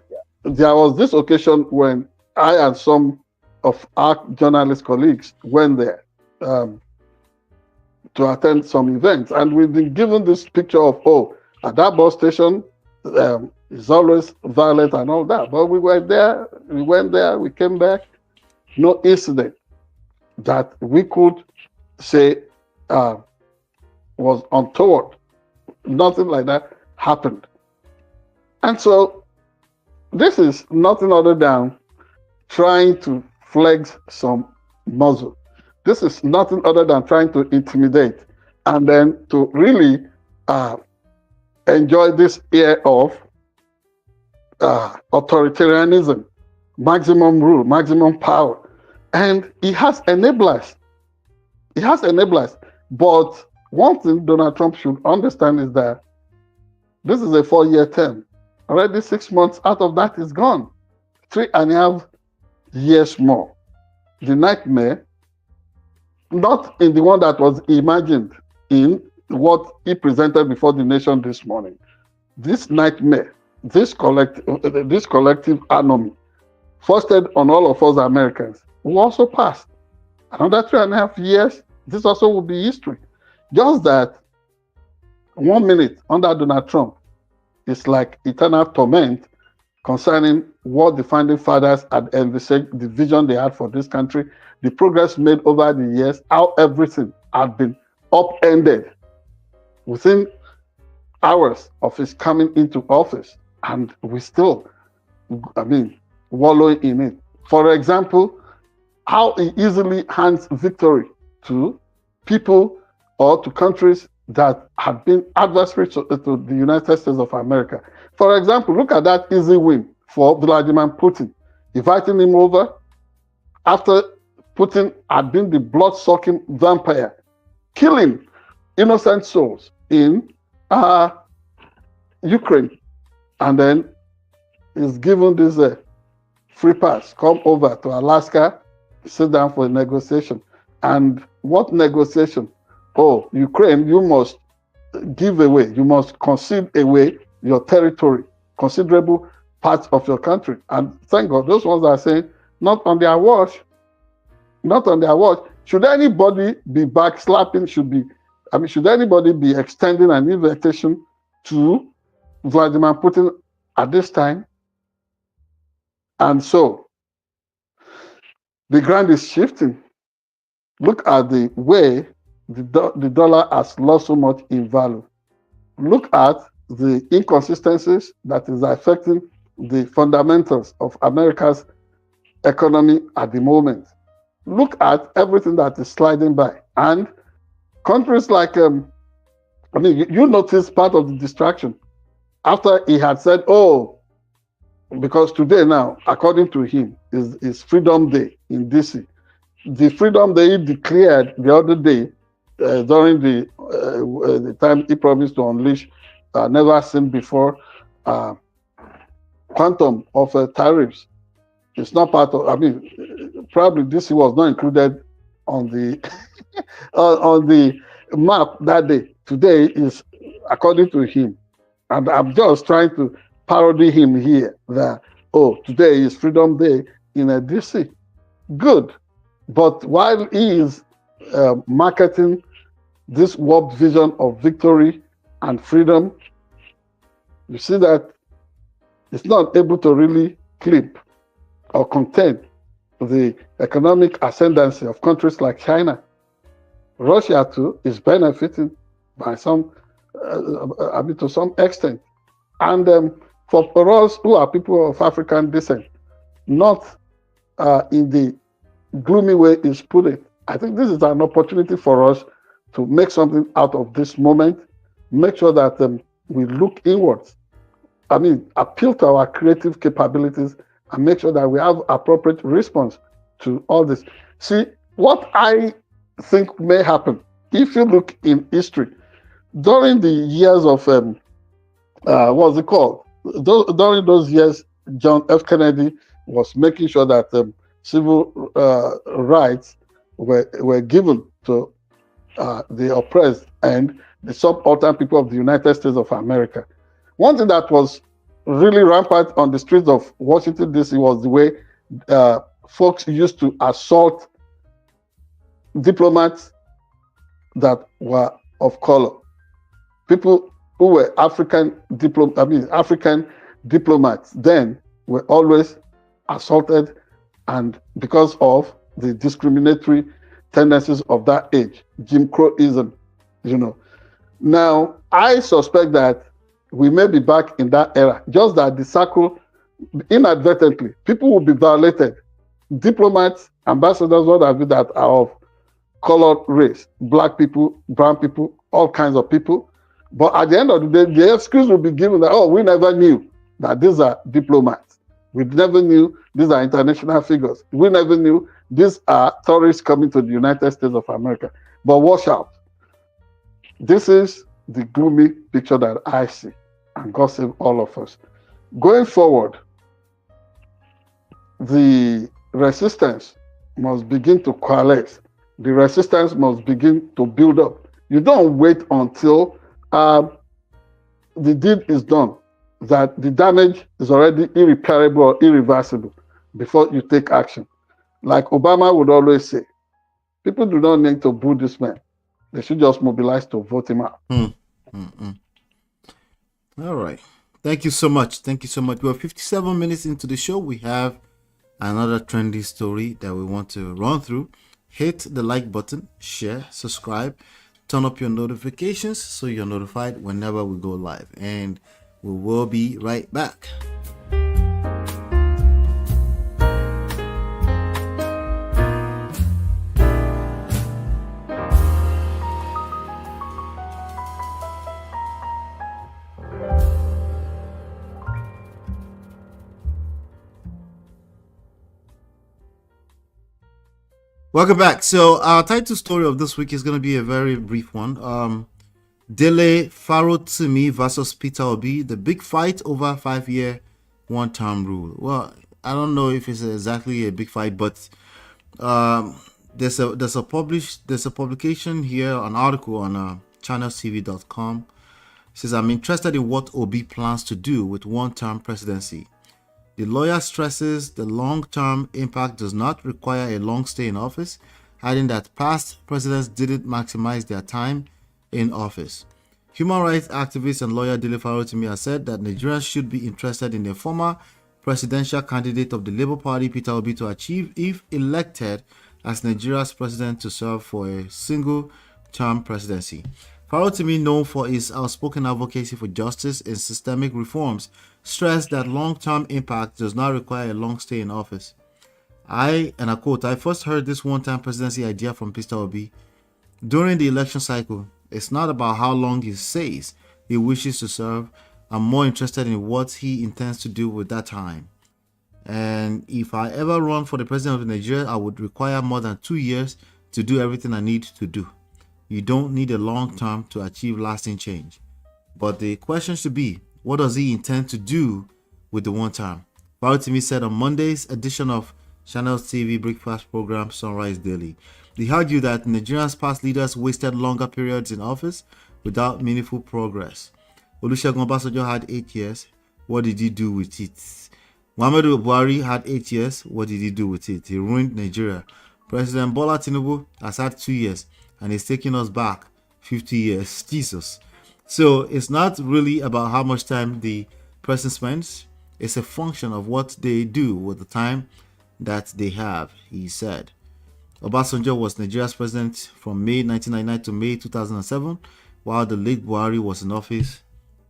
there was this occasion when I and some of our journalist colleagues went there to attend some events. And we've been given this picture of, at that bus station, it's always violent and all that. But we went there, we came back, no incident that we could say was untoward. Nothing like that happened. And so this is nothing other than trying to flex some muscle. This is nothing other than trying to intimidate and then to really enjoy this air of authoritarianism, maximum rule, maximum power. And he has enablers. He has enablers. But one thing Donald Trump should understand is that this is a 4-year term. Already 6 months out of that is gone. 3.5 years more. The nightmare, not in the one that was imagined in what he presented before the nation this morning. This nightmare, this collective anomy, foisted on all of us Americans, will also pass. Another 3.5 years, this also will be history. Just that 1 minute under Donald Trump is like eternal torment concerning what the founding fathers had envisaged, the vision they had for this country, the progress made over the years, how everything had been upended within hours of his coming into office. And we still, wallowing in it. For example, how he easily hands victory to people or to countries that have been adversaries to the United States of America. For example, look at that easy win for Vladimir Putin, inviting him over after Putin had been the blood-sucking vampire, killing innocent souls in Ukraine, and then is given this free pass, come over to Alaska, sit down for a negotiation. And what negotiation? Oh, Ukraine, you must give away, you must concede away your territory, considerable parts of your country. And thank God, those ones are saying, not on their watch, not on their watch. Should anybody be backslapping, should anybody be extending an invitation to Vladimir Putin at this time? And so, the ground is shifting. Look at the way the dollar has lost so much in value. Look at the inconsistencies that is affecting the fundamentals of America's economy at the moment. Look at everything that is sliding by. And countries like, you notice part of the distraction. After he had said, because today now, according to him, is Freedom Day in DC. The Freedom Day he declared the other day, during the time he promised to unleash never seen before quantum of tariffs. It's not part of, probably DC was not included on the on the map that day. Today is, according to him, and I'm just trying to parody him here, that, today is Freedom Day in a DC. Good. But while he is marketing this warped vision of victory and freedom, you see that it's not able to really clip or contain the economic ascendancy of countries like China. Russia too is benefiting by to some extent. And for us who are people of African descent, not in the gloomy way is put it, I think this is an opportunity for us to make something out of this moment, make sure that we look inwards, appeal to our creative capabilities and make sure that we have appropriate response to all this. See, what I think may happen, if you look in history, during the years of, what's it called? During those years, John F. Kennedy was making sure that civil rights were given to the oppressed and the subaltern people of the United States of America. One thing that was really rampant on the streets of Washington, D.C. was the way folks used to assault diplomats that were of color. People who were African diplomats then were always assaulted, and because of the discriminatory tendencies of that age, Jim Crowism, Now, I suspect that we may be back in that era, just that the circle, inadvertently, people will be violated. Diplomats, ambassadors, what have you, that are of colored race, black people, brown people, all kinds of people. But at the end of the day, the excuse will be given that, oh, we never knew that these are diplomats. We never knew these are international figures. We never knew these are tourists coming to the United States of America. But watch out. This is the gloomy picture that I see. And God save all of us. Going forward, the resistance must begin to coalesce. The resistance must begin to build up. You don't wait until the deed is done, that the damage is already irreparable or irreversible before you take action. Like Obama would always say, people do not need to boo this man. They should just mobilize to vote him out. All right. Thank you so much. Thank you so much. We're 57 minutes into the show. We have another trendy story that we want to run through. Hit the like button, share, subscribe, turn up your notifications so you're notified whenever we go live. And we will be right back. Welcome back. So our title story of this week is going to be a very brief one. Dele Farotimi versus Peter Obi, the big fight over 5-year one-term rule. Well, I don't know if it's exactly a big fight, but there's a publication here, an article on channelstv.com. It says, I'm interested in what Obi plans to do with one-term presidency. The lawyer stresses the long-term impact does not require a long stay in office, adding that past presidents didn't maximize their time in office. Human rights activist and lawyer Dele Farotimi has said that Nigerians should be interested in the former presidential candidate of the Labour Party, Peter Obi, to achieve, if elected as Nigeria's president, to serve for a single-term presidency. Farotimi, known for his outspoken advocacy for justice and systemic reforms, stressed that long-term impact does not require a long stay in office. I quote, I first heard this one-time presidency idea from Peter Obi during the election cycle. It's not about how long he says he wishes to serve. I'm more interested in what he intends to do with that time. And if I ever run for the president of Nigeria, I would require more than 2 years to do everything I need to do. You don't need a long term to achieve lasting change. But the question should be, what does he intend to do with the one term? Farotimi said on Monday's edition of Channel's TV breakfast program Sunrise Daily. He argued that Nigeria's past leaders wasted longer periods in office without meaningful progress. Olusegun Obasanjo had 8 years. What did he do with it? Muhammadu Buhari had 8 years. What did he do with it? He ruined Nigeria. President Bola Tinubu has had 2 years and he's taking us back 50 years. Jesus. So it's not really about how much time the person spends. It's a function of what they do with the time that they have, he said. Obasanjo was Nigeria's president from May 1999 to May 2007, while the late Buhari was in office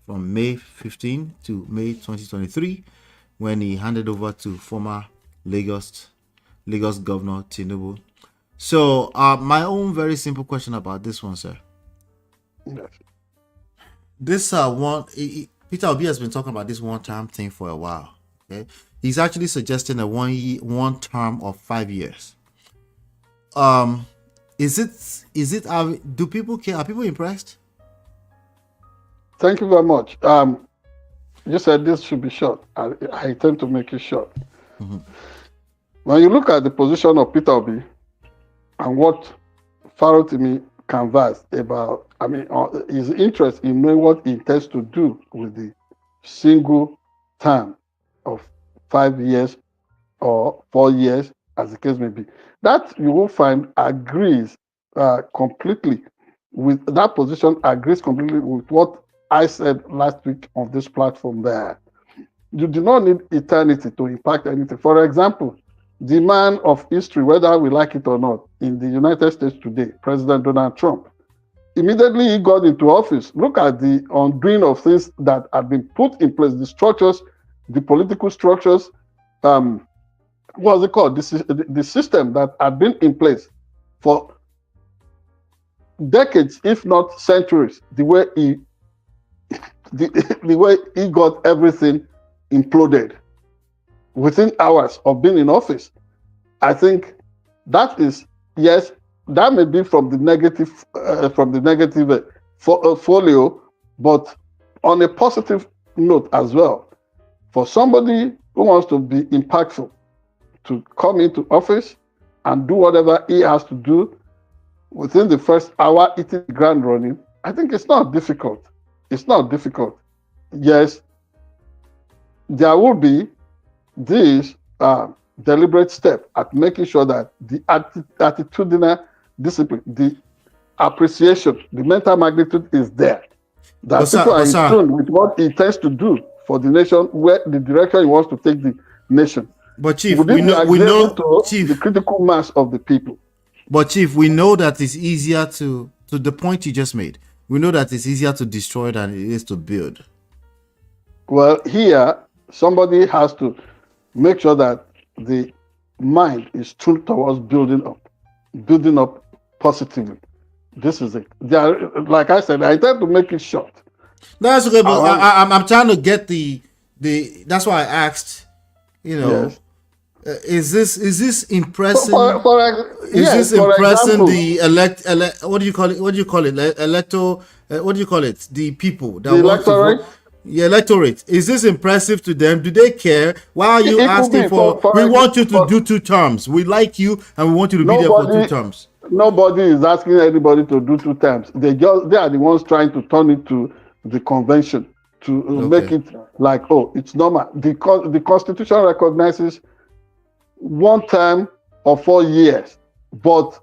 from May 15 to May 2023, when he handed over to former Lagos Governor Tinubu. So my own very simple question about this one, sir. Yes. This Peter Obi has been talking about this one-time thing for a while. Okay, he's actually suggesting a one term of 5 years. Is it? Do people care? Are people impressed? Thank you very much. You said this should be short. I intend to make it short. Mm-hmm. When you look at the position of Peter Obi and what Farotimi canvassed about, his interest in knowing what he intends to do with the single term of 5 years or 4 years, as the case may be, that you will find agrees completely with that position, agrees completely with what I said last week on this platform there. You do not need eternity to impact anything. For example, the man of history, whether we like it or not, in the United States today, President Donald Trump, immediately he got into office. Look at the undoing of things that have been put in place, the structures, the political structures, what's it called? The system that had been in place for decades, if not centuries, the way he got everything imploded within hours of being in office. I think that is, yes, that may be from the negative folio, but on a positive note as well. For somebody who wants to be impactful, to come into office and do whatever he has to do within the first hour, hitting the ground running, I think it's not difficult. It's not difficult. Yes, there will be this deliberate step at making sure that the attitudinal discipline, the appreciation, the mental magnitude is there. That people are in tune with what he intends to do for the nation, where the direction he wants to take the nation. But Chief, we know Chief, the critical mass of the people. But Chief, we know that it's easier to the point you just made. We know that it's easier to destroy than it is to build. Well, here somebody has to make sure that the mind is tuned towards building up positively. This is it. Like I said, I intend to make it short. That's okay, but I'm trying to get the. That's why I asked. You know, yes. Is this impressing? Is this impressing the what do you call it? What do you call it? Electoral. What do you call it? The people that want to vote. The electorate. Is this impressive to them? Do they care? Why are you asking for we want you to do 2 terms. We like you and we want you to be there for 2 terms. Nobody is asking anybody to do 2 terms. They are the ones trying to turn it to the convention to make it like, oh, it's normal. The Constitution recognizes 1 term of 4 years, but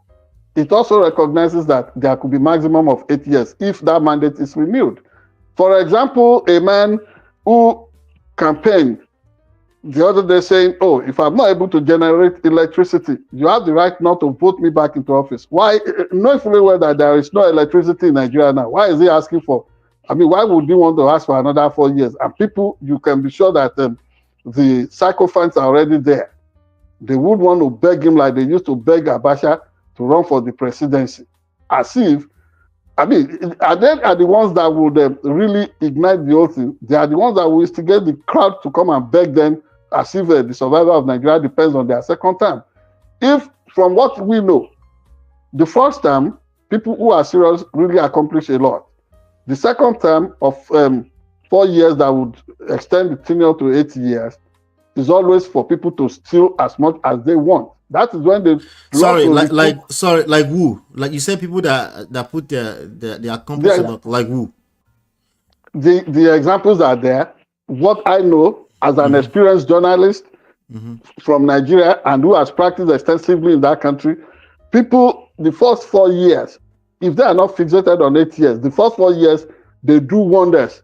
it also recognizes that there could be maximum of 8 years if that mandate is renewed. For example, a man who campaigned the other day saying, oh, if I'm not able to generate electricity, you have the right not to vote me back into office. Why? Knowing fully well that there is no electricity in Nigeria now, why is he asking for? Why would you want to ask for another 4 years? And people, you can be sure that the sycophants are already there. They would want to beg him like they used to beg Abacha to run for the presidency. As if, they are the ones that would really ignite the whole thing. They are the ones that will instigate the crowd to come and beg them as if the survival of Nigeria depends on their second term. If, from what we know, the first term, people who are serious really accomplish a lot. The second term of 4 years that would extend the tenure to 8 years is always for people to steal as much as they want. That is when they like who? Like you said, people that put their accomplice like who? The examples are there. What I know as an experienced journalist from Nigeria and who has practiced extensively in that country, people, the first 4 years, if they are not fixated on 8 years, the first 4 years, they do wonders.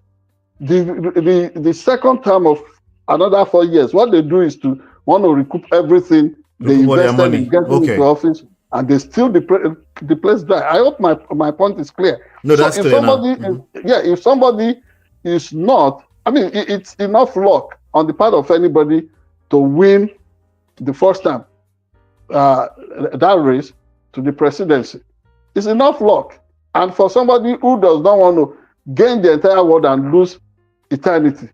The second term of another 4 years, what they do is to want to recoup everything they invested in getting into office, and they steal the place dry. I hope my point is clear. No, that's clear now. If somebody is not, it's enough luck on the part of anybody to win the first time that race to the presidency. It's enough luck. And for somebody who does not want to gain the entire world and lose eternity,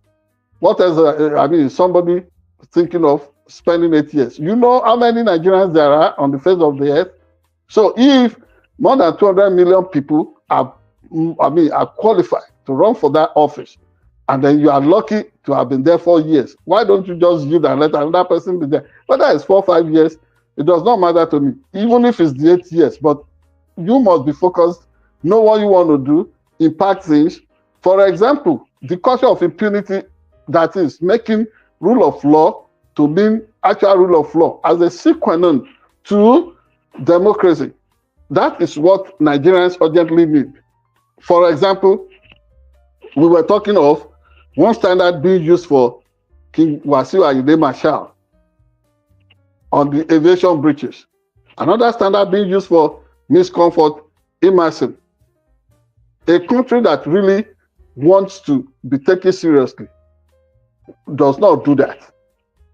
what else? Somebody thinking of spending 8 years. You know how many Nigerians there are on the face of the earth? So if more than 200 million people are qualified to run for that office, and then you are lucky to have been there 4 years, why don't you just yield and let another person be there? Whether it's 4 or 5 years, it does not matter to me, even if it's the 8 years. But you must be focused, know what you want to do, impact things. For example, the culture of impunity, that is making rule of law to mean actual rule of law as a sequence to democracy. That is what Nigerians urgently need. For example, we were talking of one standard being used for King Wasiu Ayinde Marshal on the aviation breaches. Another standard being used for Miss Comfort Emerson. A country that really wants to be taken seriously does not do that.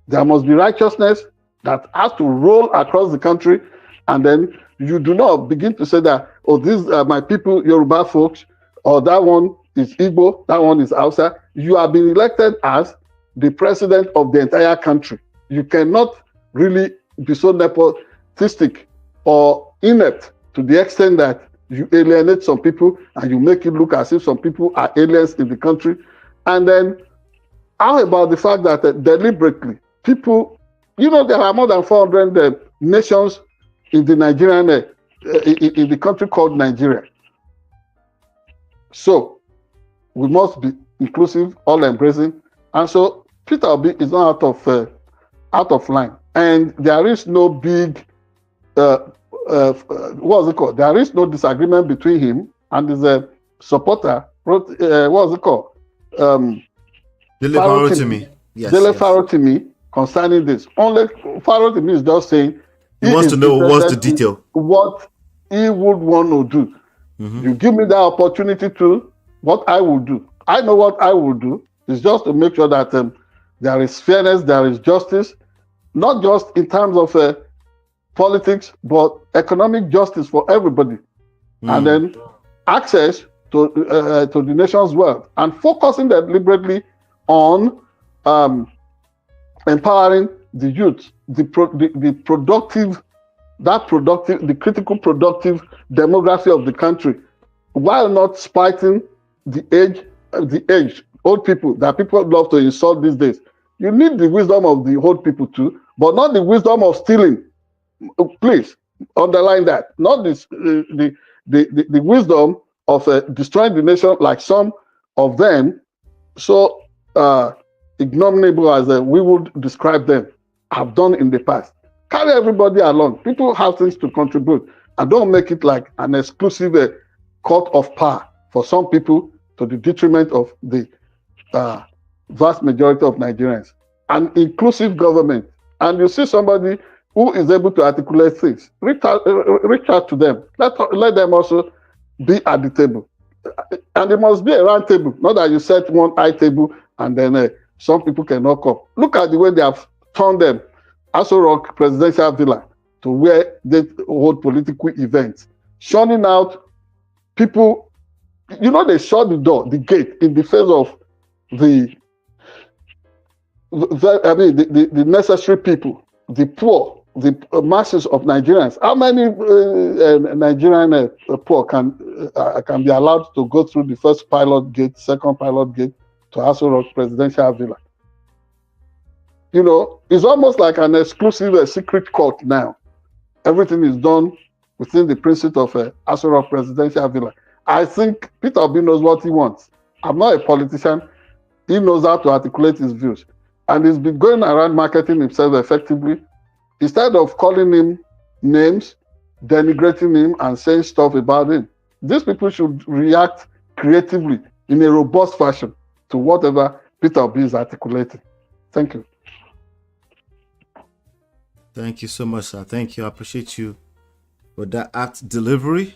There must be righteousness that has to roll across the country, and then you do not begin to say that, oh, these are my people, Yoruba folks, or that one is Igbo, that one is Hausa. You have been elected as the president of the entire country. You cannot really be so nepotistic or inept to the extent that you alienate some people and you make it look as if some people are aliens in the country. And then how about the fact that deliberately people, there are more than 400 nations in the Nigerian, in the country called Nigeria. So we must be inclusive, all embracing. And so Peter Obi is not out of line. And there is no big, what's it called? There is no disagreement between him and his supporter, what's it called? Dele Farotimi. Yes, Dele Farotimi concerning this. Only Farotimi is just saying he wants to know what's the detail. What he would want to do. Mm-hmm. You give me that opportunity to what I will do. I know what I will do. It's just to make sure that there is fairness, there is justice, not just in terms of politics, but economic justice for everybody. And then access to the nation's wealth, and focusing deliberately on empowering the youth, the critical productive demography of the country, while not spiting the old people that people love to insult these days. You need the wisdom of the old people too, but not the wisdom of stealing. Please underline that. Not this, the wisdom of destroying the nation, like some of them, so ignominable as we would describe them, have done in the past. Carry everybody along. People have things to contribute, and don't make it like an exclusive court of power for some people to the detriment of the vast majority of Nigerians. An inclusive government, and you see somebody who is able to articulate things, reach out to them. Let them also be at the table. And it must be a round table, not that you set one high table and then some people cannot come. Look at the way they have turned them, Aso Rock Presidential Villa, to where they hold political events, shunning out people. They shut the door, the gate, in the face of the necessary people, the poor, the masses of Nigerians. How many Nigerian poor can be allowed to go through the first pilot gate, second pilot gate to Aso Rock Presidential Villa? It's almost like an exclusive secret court now. Everything is done within the principle of Aso Rock Presidential Villa. I think Peter Obi knows what he wants. I'm not a politician. He knows how to articulate his views. And he's been going around marketing himself effectively. Instead of calling him names, denigrating him, and saying stuff about him, these people should react creatively in a robust fashion to whatever Peter Obi is articulating. Thank you. Thank you so much, sir. Thank you. I appreciate you for that apt delivery.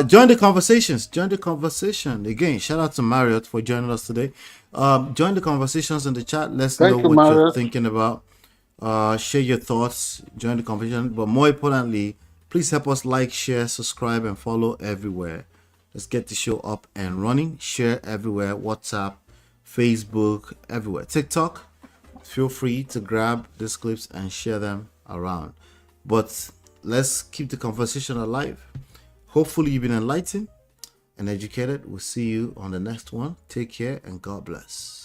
Join the conversations. Join the conversation. Again, shout out to Marriott for joining us today. Join the conversations in the chat. Let's know what you're thinking about. Share your thoughts. Join the conversation. But more importantly, please help us like, share, subscribe, and follow everywhere. Let's get the show up and running. Share everywhere. WhatsApp, Facebook, everywhere. TikTok. feel free to grab these clips and share them around. But let's keep the conversation alive. Hopefully you've been enlightened and educated. We'll see you on the next one. Take care and God bless.